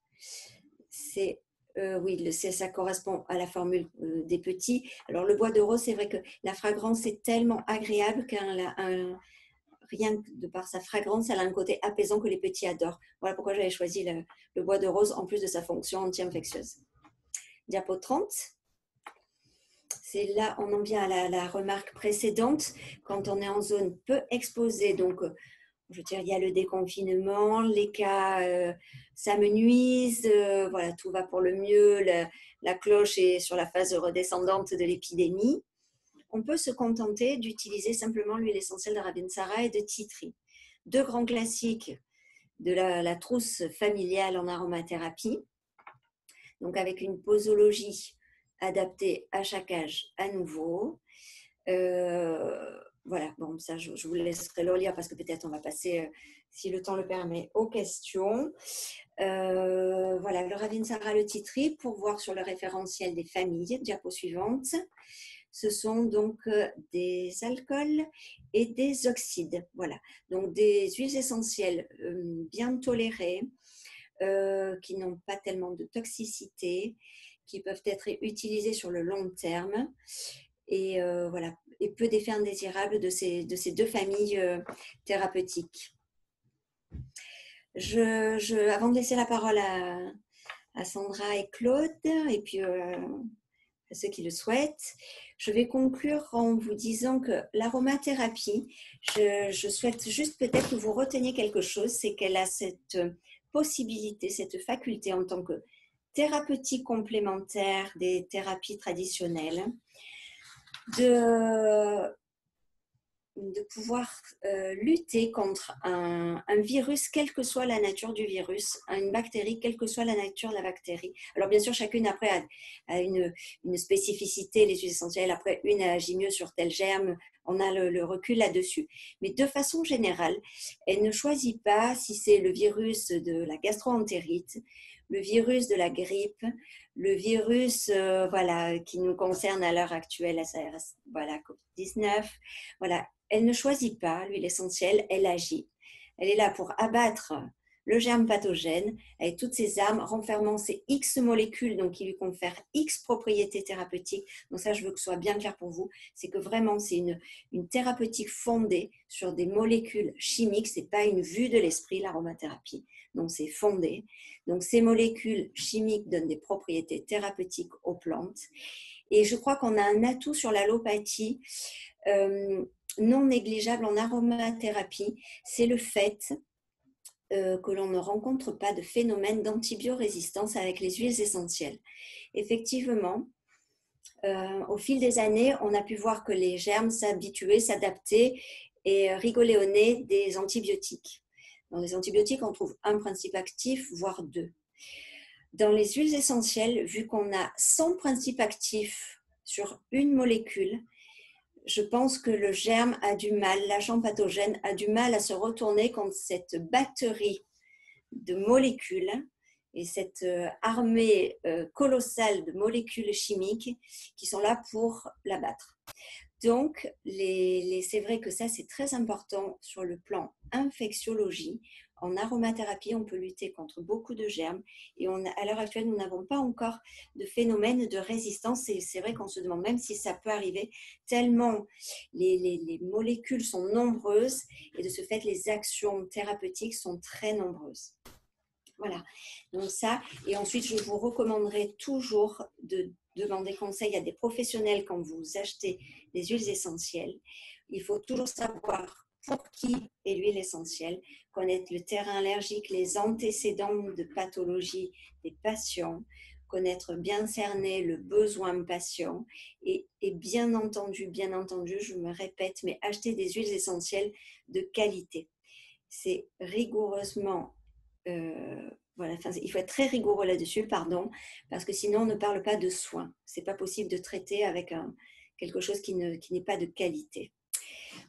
Ça correspond à la formule des petits. Alors, le bois de rose, c'est vrai que la fragrance est tellement agréable rien que de par sa fragrance, elle a un côté apaisant que les petits adorent. Voilà pourquoi j'avais choisi le bois de rose en plus de sa fonction anti-infectieuse. Diapo 30. C'est là, on en vient à la remarque précédente, quand on est en zone peu exposée. Donc, je veux dire, il y a le déconfinement, les cas s'amenuisent, voilà, tout va pour le mieux, la cloche est sur la phase redescendante de l'épidémie. On peut se contenter d'utiliser simplement l'huile essentielle de Ravinsara et de Tea Tree. Deux grands classiques de la trousse familiale en aromathérapie. Donc avec une posologie adaptée à chaque âge à nouveau. voilà, bon, ça, je vous laisserai le lire parce que peut-être on va passer, si le temps le permet, aux questions. Voilà, le Ravinsara le titri pour voir sur le référentiel des familles, diapo suivante. Ce sont donc des alcools et des oxydes. Voilà, donc des huiles essentielles bien tolérées, qui n'ont pas tellement de toxicité, qui peuvent être utilisées sur le long terme et voilà, et peu d'effets indésirables de ces deux familles thérapeutiques. Avant de laisser la parole à Sandra et Claude, et puis à ceux qui le souhaitent, je vais conclure en vous disant que l'aromathérapie, je souhaite juste peut-être que vous reteniez quelque chose, c'est qu'elle a cette possibilité, cette faculté en tant que thérapeutique complémentaire des thérapies traditionnelles, de pouvoir lutter contre un virus, quelle que soit la nature du virus, une bactérie, quelle que soit la nature de la bactérie. Alors bien sûr, chacune après a une spécificité, les huiles essentielles, après une agit mieux sur tel germe, on a le recul là-dessus. Mais de façon générale, elle ne choisit pas si c'est le virus de la gastro-entérite, le virus de la grippe, le virus voilà, qui nous concerne à l'heure actuelle, voilà, COVID-19. Voilà, elle ne choisit pas l'huile essentielle, elle agit. Elle est là pour abattre le germe pathogène avec toutes ses armes, renfermant ses X molécules, donc qui lui confèrent X propriétés thérapeutiques. Donc ça, je veux que ce soit bien clair pour vous, c'est que vraiment, c'est une thérapeutique fondée sur des molécules chimiques, ce n'est pas une vue de l'esprit, l'aromathérapie. Donc c'est fondé. Donc ces molécules chimiques donnent des propriétés thérapeutiques aux plantes. Et je crois qu'on a un atout sur l'allopathie non négligeable en aromathérapie, c'est le fait que l'on ne rencontre pas de phénomène d'antibiorésistance avec les huiles essentielles. Effectivement, au fil des années, on a pu voir que les germes s'habituaient, s'adaptaient et rigolaient au nez des antibiotiques. Dans les antibiotiques, on trouve un principe actif, voire deux. Dans les huiles essentielles, vu qu'on a 100 principes actifs sur une molécule, je pense que le germe a du mal, l'agent pathogène a du mal à se retourner contre cette batterie de molécules et cette armée colossale de molécules chimiques qui sont là pour l'abattre. Donc, c'est vrai que ça, c'est très important sur le plan infectiologie. En aromathérapie, on peut lutter contre beaucoup de germes et à l'heure actuelle, nous n'avons pas encore de phénomène de résistance. Et c'est vrai qu'on se demande même si ça peut arriver tellement les molécules sont nombreuses et de ce fait, les actions thérapeutiques sont très nombreuses. Voilà, donc ça, et ensuite je vous recommanderai toujours de demander conseil à des professionnels quand vous achetez des huiles essentielles. Il faut toujours savoir pour qui est l'huile essentielle, connaître le terrain allergique, les antécédents de pathologie des patients, connaître bien cerner le besoin patient et bien entendu, je me répète, mais acheter des huiles essentielles de qualité. C'est rigoureusement voilà, il faut être très rigoureux là-dessus, parce que sinon on ne parle pas de soins. C'est pas possible de traiter avec quelque chose qui n'est pas de qualité.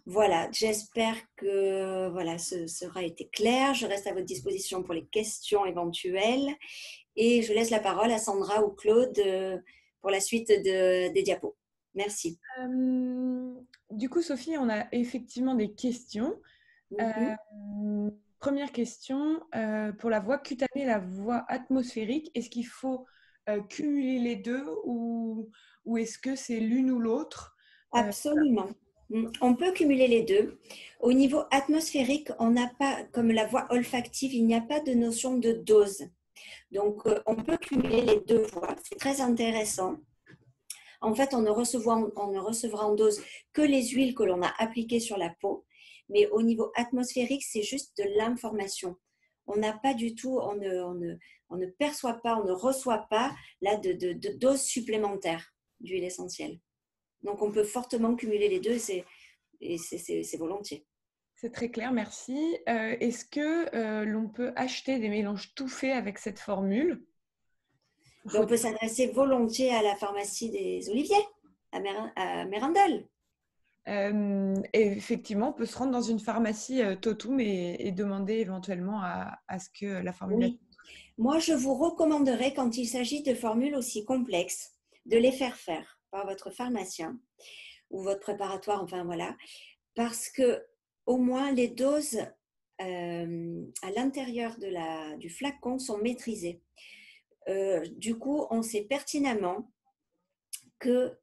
Voilà, j'espère que voilà, ce sera été clair. Je reste à votre disposition pour les questions éventuelles et je laisse la parole à Sandra ou Claude pour la suite des diapos. Merci.
Du coup, Sophie, on a effectivement des questions. Première question, pour la voie cutanée et la voie atmosphérique, est-ce qu'il faut cumuler les deux ou est-ce que c'est l'une ou l'autre?
Absolument. On peut cumuler les deux. Au niveau atmosphérique, on n'a pas, comme la voie olfactive, il n'y a pas de notion de dose. Donc, on peut cumuler les deux voies. C'est très intéressant. En fait, on ne recevra en dose que les huiles que l'on a appliquées sur la peau. Mais au niveau atmosphérique, c'est juste de l'information. On n'a pas du tout, on ne perçoit pas, on ne reçoit pas là, de doses supplémentaires d'huile essentielle. Donc, on peut fortement cumuler les deux et c'est volontiers.
C'est très clair, merci. Est-ce que l'on peut acheter des mélanges tout faits avec cette formule?
On peut s'adresser volontiers à la pharmacie des Oliviers, à Mérindol.
Et effectivement, on peut se rendre dans une pharmacie Totum et demander éventuellement à ce que la formulation…
Oui. Moi, je vous recommanderais, quand il s'agit de formules aussi complexes, de les faire par votre pharmacien ou votre préparatoire, enfin voilà, parce que au moins les doses à l'intérieur du flacon sont maîtrisées. Du coup, on sait pertinemment que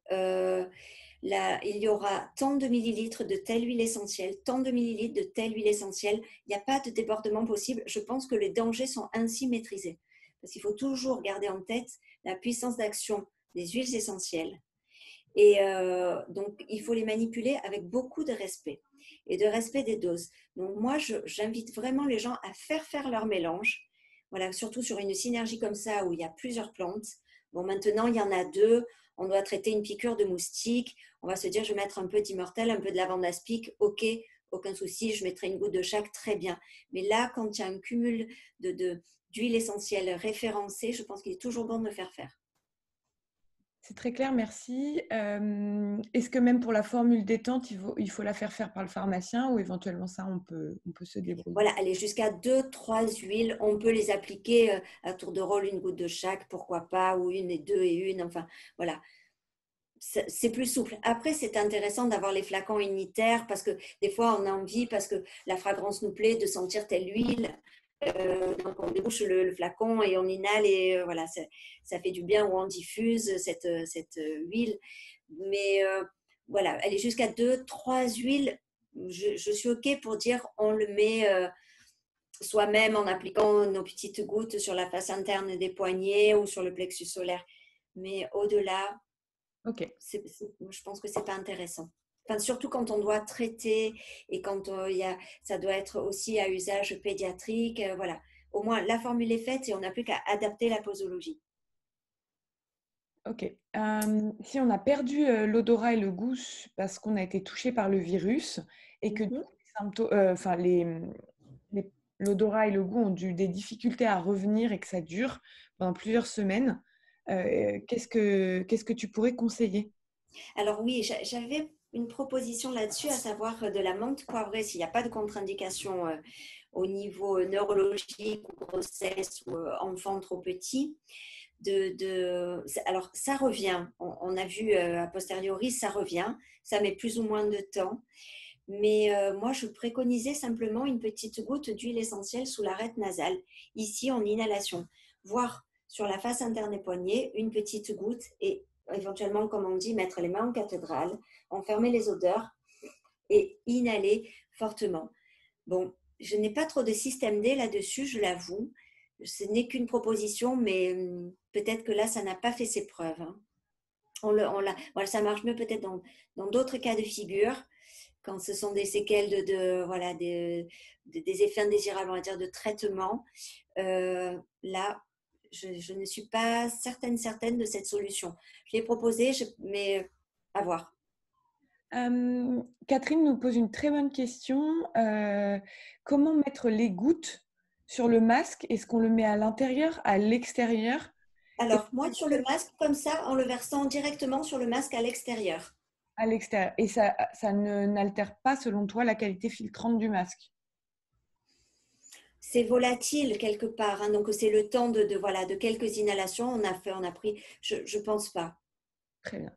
il y aura tant de millilitres de telle huile essentielle, tant de millilitres de telle huile essentielle. Il n'y a pas de débordement possible. Je pense que les dangers sont ainsi maîtrisés. Parce qu'il faut toujours garder en tête la puissance d'action des huiles essentielles. Et donc, il faut les manipuler avec beaucoup de respect et de respect des doses. Donc, moi, j'invite vraiment les gens à faire leur mélange. Voilà, surtout sur une synergie comme ça où il y a plusieurs plantes. Bon, maintenant, il y en a deux. On doit traiter une piqûre de moustique. On va se dire, je vais mettre un peu d'immortel, un peu de lavande aspic. OK, aucun souci, je mettrai une goutte de chaque, très bien. Mais là, quand il y a un cumul d'huile essentielle référencée, je pense qu'il est toujours bon de le faire.
C'est très clair, merci. Est-ce que même pour la formule détente, il faut la faire par le pharmacien ou éventuellement ça, on peut se débrouiller?
Voilà, aller jusqu'à 2, 3 huiles. On peut les appliquer à tour de rôle, une goutte de chaque, pourquoi pas, ou une et deux et une. Enfin, voilà, c'est plus souple. Après, c'est intéressant d'avoir les flacons unitaires parce que des fois, on a envie, parce que la fragrance nous plaît, de sentir telle huile. Donc, on débouche le flacon et on inhale et voilà, ça fait du bien ou on diffuse cette huile. Mais voilà, aller jusqu'à 2, 3 huiles. Je suis OK pour dire on le met soi-même en appliquant nos petites gouttes sur la face interne des poignets ou sur le plexus solaire. Mais au-delà,
Ok,
je pense que c'est pas intéressant. Enfin, surtout quand on doit traiter et quand ça doit être aussi à usage pédiatrique. Voilà. Au moins, la formule est faite et on n'a plus qu'à adapter la posologie.
ok. Si on a perdu l'odorat et le goût parce qu'on a été touché par le virus et que du
Mhm.
coup, les symptômes, enfin, l'odorat et le goût ont des difficultés à revenir et que ça dure pendant plusieurs semaines, qu'est-ce que tu pourrais conseiller?
Alors oui, j'avais une proposition là-dessus, à savoir de la menthe poivrée, s'il n'y a pas de contre-indication au niveau neurologique ou grossesse ou enfant trop petit. Alors, ça revient. On a vu a posteriori, ça revient. Ça met plus ou moins de temps. Mais moi, je préconisais simplement une petite goutte d'huile essentielle sous l'arête nasale, ici en inhalation, voire sur la face interne des poignets, une petite goutte et éventuellement, comme on dit, mettre les mains en cathédrale, enfermer les odeurs et inhaler fortement. Bon, je n'ai pas trop de système D là-dessus, je l'avoue. Ce n'est qu'une proposition, mais peut-être que là, ça n'a pas fait ses preuves. Hein. Voilà, ça marche mieux peut-être dans d'autres cas de figure, quand ce sont des séquelles voilà, des effets indésirables, on va dire, de traitement. Là, je ne suis pas certaine de cette solution. Je l'ai proposée, mais à voir.
Catherine nous pose une très bonne question. Comment mettre les gouttes sur le masque? Est-ce qu'on le met à l'intérieur, à l'extérieur? Et
Alors, moi, sur le masque, comme ça, en le versant directement sur le masque à l'extérieur.
à l'extérieur. Et ça n'altère pas, selon toi, la qualité filtrante du masque?
C'est volatile quelque part, hein, donc c'est le temps voilà, de quelques inhalations. On a pris, je pense pas.
Très bien.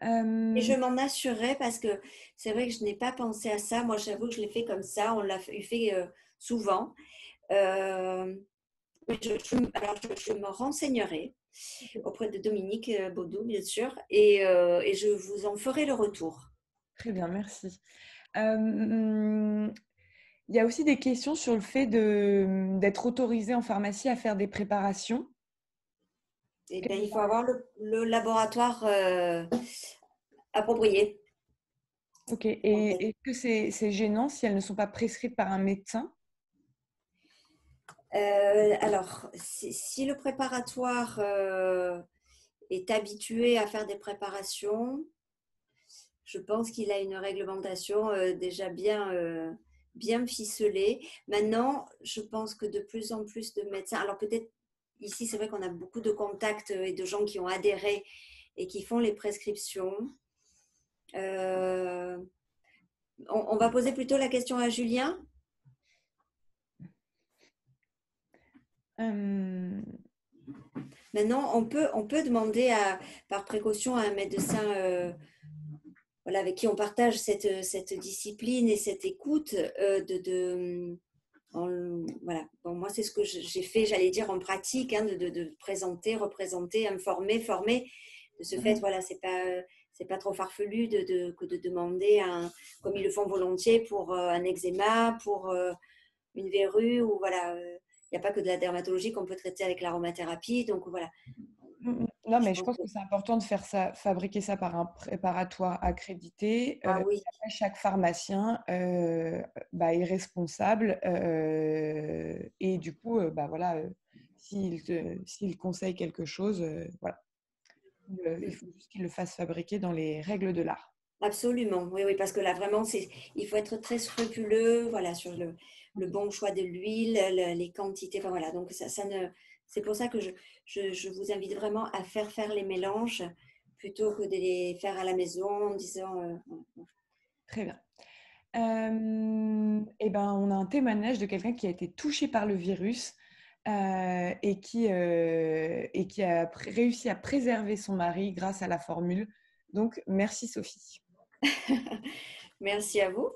Et je m'en assurerai parce que c'est vrai que je n'ai pas pensé à ça. Moi, j'avoue que je l'ai fait comme ça. On l'a fait souvent. Mais je me renseignerai auprès de Dominique Baudou, bien sûr, et je vous en ferai le retour.
Très bien, merci. Il y a aussi des questions sur le fait d'être autorisé en pharmacie à faire des préparations.
Eh bien, il faut avoir le laboratoire approprié.
Ok.
En
Et
fait.
est-ce que c'est gênant si elles ne sont pas prescrites par un médecin?
Alors, si le préparatoire est habitué à faire des préparations, je pense qu'il a une réglementation déjà bien ficelée. Maintenant, je pense que de plus en plus de médecins, alors peut-être ici, c'est vrai qu'on a beaucoup de contacts et de gens qui ont adhéré et qui font les prescriptions. Euh, on va poser plutôt la question à Julien. Maintenant, on peut demander par précaution à un médecin voilà, avec qui on partage cette discipline et cette écoute voilà. Bon, moi, c'est ce que j'ai fait, j'allais dire en pratique, hein, de présenter, représenter, informer, former. De ce fait, voilà, c'est pas trop farfelu que de demander, comme ils le font volontiers, pour un eczéma, pour une verrue, ou voilà. Il n'y a pas que de la dermatologie qu'on peut traiter avec l'aromathérapie. Donc voilà,
Non,
je
mais je
pense
pense
que…
que c'est important de faire ça, fabriquer ça par un préparatoire accrédité.
Ah oui,
Chaque pharmacien est responsable et du coup, voilà, s'il conseille quelque chose, voilà, il faut juste qu'il le fasse fabriquer dans les règles de l'art.
absolument. Oui, oui, parce que là, vraiment, il faut être très scrupuleux, voilà, sur le bon choix de l'huile, les quantités. Enfin, voilà, donc c'est pour ça que je vous invite vraiment à faire les mélanges plutôt que de les faire à la maison en disant…
Très bien. Eh ben, on a un témoignage de quelqu'un qui a été touché par le virus et qui a réussi à préserver son mari grâce à la formule. Donc, merci Sophie.
Merci à vous.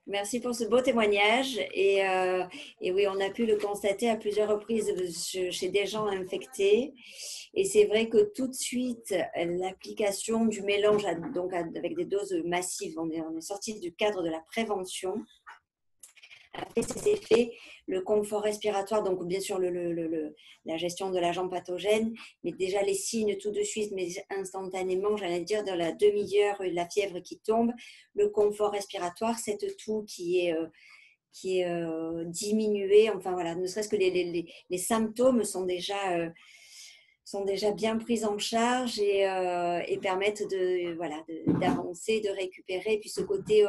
Merci pour ce beau témoignage. Et oui, on a pu le constater à plusieurs reprises chez des gens infectés. Et c'est vrai que tout de suite, l'application du mélange, donc avec des doses massives, on est sorti du cadre de la prévention, a fait ses effets, le confort respiratoire, donc bien sûr la gestion de l'agent pathogène, mais déjà les signes tout de suite, mais instantanément, j'allais dire dans la demi-heure, la fièvre qui tombe, le confort respiratoire, cette toux qui est diminué. Enfin voilà, ne serait-ce que les symptômes sont déjà bien pris en charge et permettent voilà, d'avancer, de récupérer. Et puis ce côté,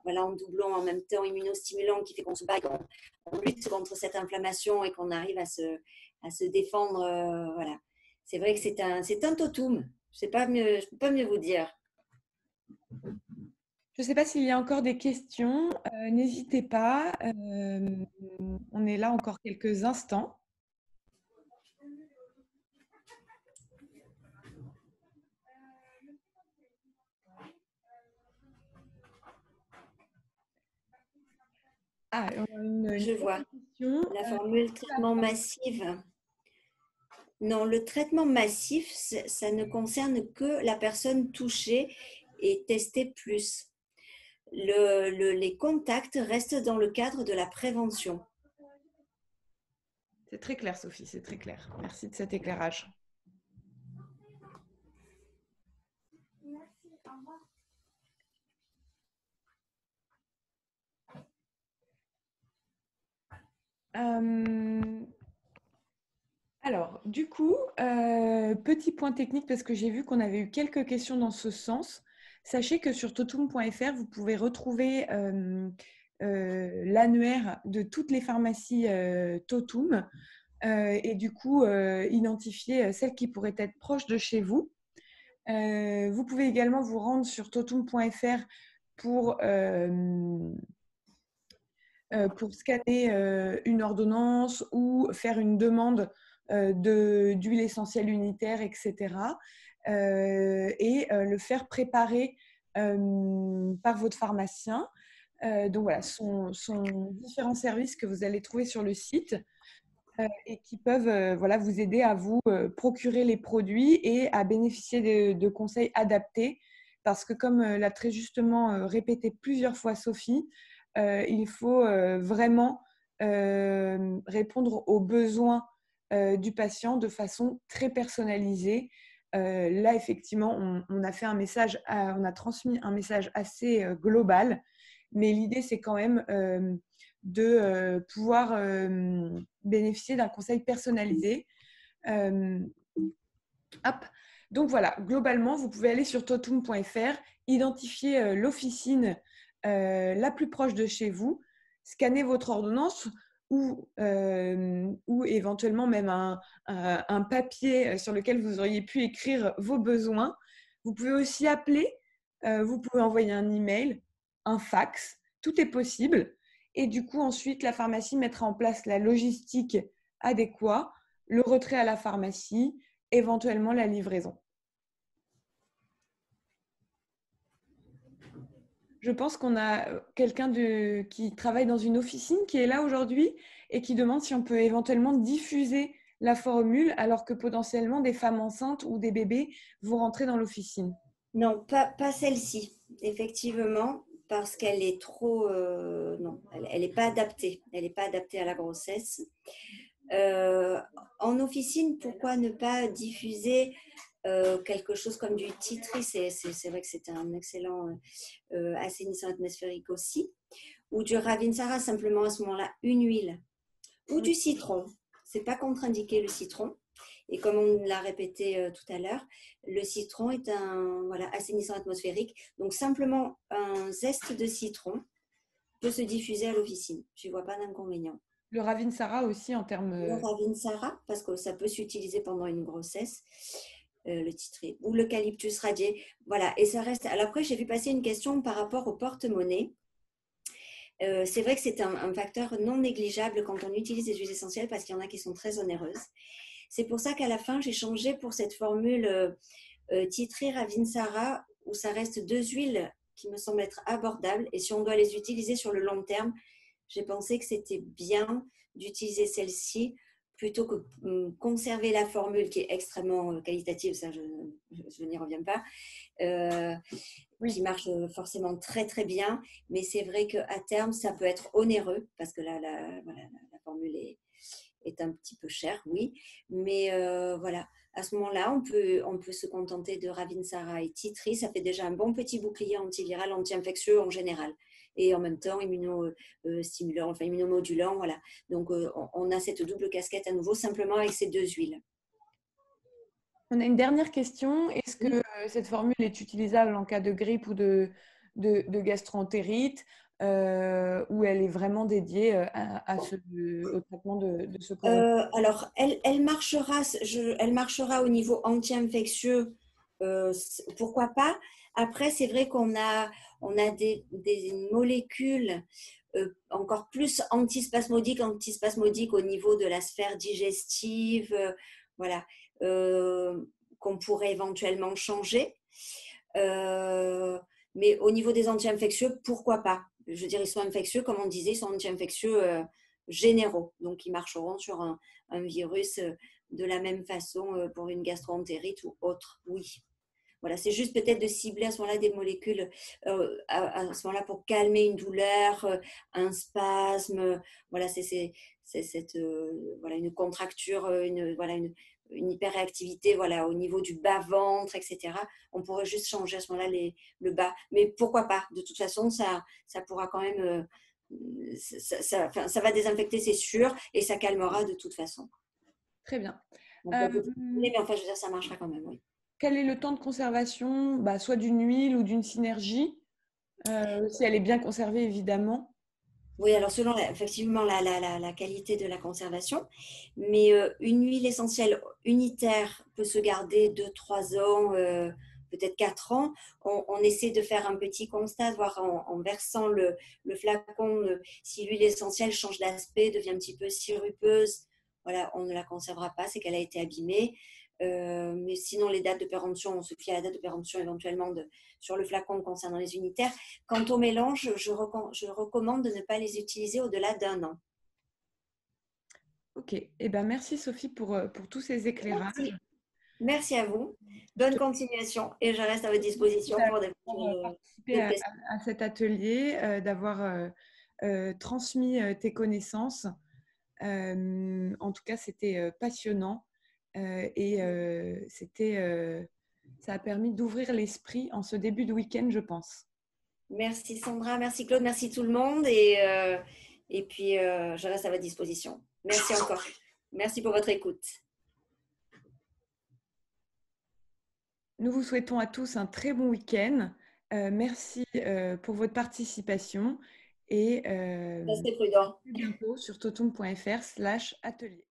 voilà, en doublant en même temps immunostimulant qui fait qu'on se bat, qu'on lutte contre cette inflammation et qu'on arrive à se défendre. Voilà. C'est vrai que c'est un totum. Je ne peux pas mieux vous dire.
Je ne sais pas s'il y a encore des questions. N'hésitez pas. On est là encore quelques instants. Ah, on a
Je
autre
vois.
question.
La formule traitement massif. Non, le traitement massif, ça ne concerne que la personne touchée et testée plus. Les contacts restent dans le cadre de la prévention.
C'est très clair, Sophie, c'est très clair. Merci de cet éclairage. Alors, du coup, petit point technique parce que j'ai vu qu'on avait eu quelques questions dans ce sens. Sachez que sur totum.fr, vous pouvez retrouver l'annuaire de toutes les pharmacies Totum et du coup identifier celles qui pourraient être proches de chez vous. Vous pouvez également vous rendre sur totum.fr pour scanner une ordonnance ou faire une demande d'huile essentielle unitaire, etc. Le faire préparer par votre pharmacien. Donc voilà, ce sont différents services que vous allez trouver sur le site et qui peuvent voilà, vous aider à vous procurer les produits et à bénéficier de conseils adaptés. Parce que comme l'a très justement répété plusieurs fois Sophie, il faut vraiment répondre aux besoins du patient de façon très personnalisée. Là, effectivement, on a fait un message, on a transmis un message assez global, mais l'idée, c'est quand même de pouvoir bénéficier d'un conseil personnalisé. Hop. Donc voilà, globalement, vous pouvez aller sur totum.fr, identifier l'officine la plus proche de chez vous, scanner votre ordonnance ou éventuellement même un papier sur lequel vous auriez pu écrire vos besoins. Vous pouvez aussi appeler Vous pouvez envoyer un email, un fax, tout est possible. Et du coup, ensuite, la pharmacie mettra en place la logistique adéquate, le retrait à la pharmacie, éventuellement la livraison. Je pense qu'on a quelqu'un qui travaille dans une officine qui est là aujourd'hui et qui demande si on peut éventuellement diffuser la formule alors que potentiellement des femmes enceintes ou des bébés vont rentrer dans l'officine.
Non, pas celle-ci, effectivement, parce qu'elle est trop... non, elle n'est pas adaptée. Elle n'est pas adaptée à la grossesse. Euh, En officine, pourquoi ne pas diffuser quelque chose comme du tea tree? C'est vrai que c'est un excellent assainissant atmosphérique aussi. Ou du Ravinsara, simplement à ce moment-là, une huile. Ou du citron. C'est pas contre-indiqué le citron. Et comme on l'a répété tout à l'heure, le citron est un assainissant atmosphérique. Donc simplement un zeste de citron peut se diffuser à l'officine. Je ne vois pas d'inconvénient.
Le Ravinsara aussi en
Le
termes...
Ravinsara, parce que ça peut s'utiliser pendant une grossesse, le titré, ou l'eucalyptus radié. Voilà, et ça reste. Alors après, j'ai vu passer une question par rapport au porte-monnaie. C'est vrai que c'est un facteur non négligeable quand on utilise des huiles essentielles parce qu'il y en a qui sont très onéreuses. C'est pour ça qu'à la fin, j'ai changé pour cette formule titrée Ravinsara où ça reste deux huiles qui me semblent être abordables. Et si on doit les utiliser sur le long terme, j'ai pensé que c'était bien d'utiliser celle-ci plutôt que conserver la formule qui est extrêmement qualitative, ça je n'y reviens pas, qui marche forcément très très bien, mais c'est vrai qu'à terme ça peut être onéreux parce que là la formule est un petit peu chère, oui, mais voilà, à ce moment-là on peut se contenter de Ravinsara et Titri, ça fait déjà un bon petit bouclier antiviral, anti-infectieux en général et en même temps immunostimulant, enfin immunomodulant, voilà. Donc on a cette double casquette à nouveau simplement avec ces deux huiles.
On a une dernière question. Est-ce que
Oui.
cette formule est utilisable en cas de grippe ou de gastro-entérite ou elle est vraiment dédiée au traitement de ce coronavirus?
Alors, elle marchera au niveau anti-infectieux, pourquoi pas. Après, c'est vrai on a des molécules encore plus antispasmodiques au niveau de la sphère digestive, voilà, qu'on pourrait éventuellement changer. Euh, mais au niveau des anti-infectieux, pourquoi pas? Je veux dire, ils sont infectieux, comme on disait, ils sont anti-infectieux généraux. Donc, ils marcheront sur un virus de la même façon pour une gastro-entérite ou autre. Oui. Voilà, c'est juste peut-être de cibler à ce moment-là des molécules à ce moment-là pour calmer une douleur, un spasme. Voilà, c'est cette voilà une contracture, une hyperréactivité, voilà, au niveau du bas-ventre, etc. On pourrait juste changer à ce moment-là le bas. Mais pourquoi pas? De toute façon, ça pourra quand même, ça va désinfecter, c'est sûr, et ça calmera de toute façon.
Très bien.
Donc,
Euh,
un peu, mais enfin, je veux dire, ça marchera quand même, oui.
Quel est le temps de conservation, soit d'une huile ou d'une synergie, si elle est bien conservée, évidemment.
Oui, alors selon effectivement la qualité de la conservation, mais une huile essentielle unitaire peut se garder 2, 3 ans, peut-être 4 ans. On essaie de faire un petit constat, voir en versant le flacon, si l'huile essentielle change d'aspect, devient un petit peu sirupeuse. Voilà, on ne la conservera pas, c'est qu'elle a été abîmée. Mais sinon, les dates de péremption, on se fie à la date de péremption éventuellement sur le flacon concernant les unitaires. Quant au mélange, je recommande de ne pas les utiliser au-delà d'1 an.
Ok. Eh ben, merci Sophie pour tous ces éclairages.
Merci. Merci à vous.
Je
Bonne
te
continuation et je reste à votre disposition pour
remercie d'avoir participé
d'autres questions.
à cet atelier, d'avoir transmis tes connaissances. En tout cas, c'était passionnant ça a permis d'ouvrir l'esprit en ce début de week-end, je pense.
Merci Sandra, merci Claude, merci tout le monde et puis je reste à votre disposition. Merci encore. Merci pour votre écoute.
Nous vous souhaitons à tous un très bon week-end. Merci pour votre participation et
Restez
à
prudents.
très bientôt sur totum.fr/atelier.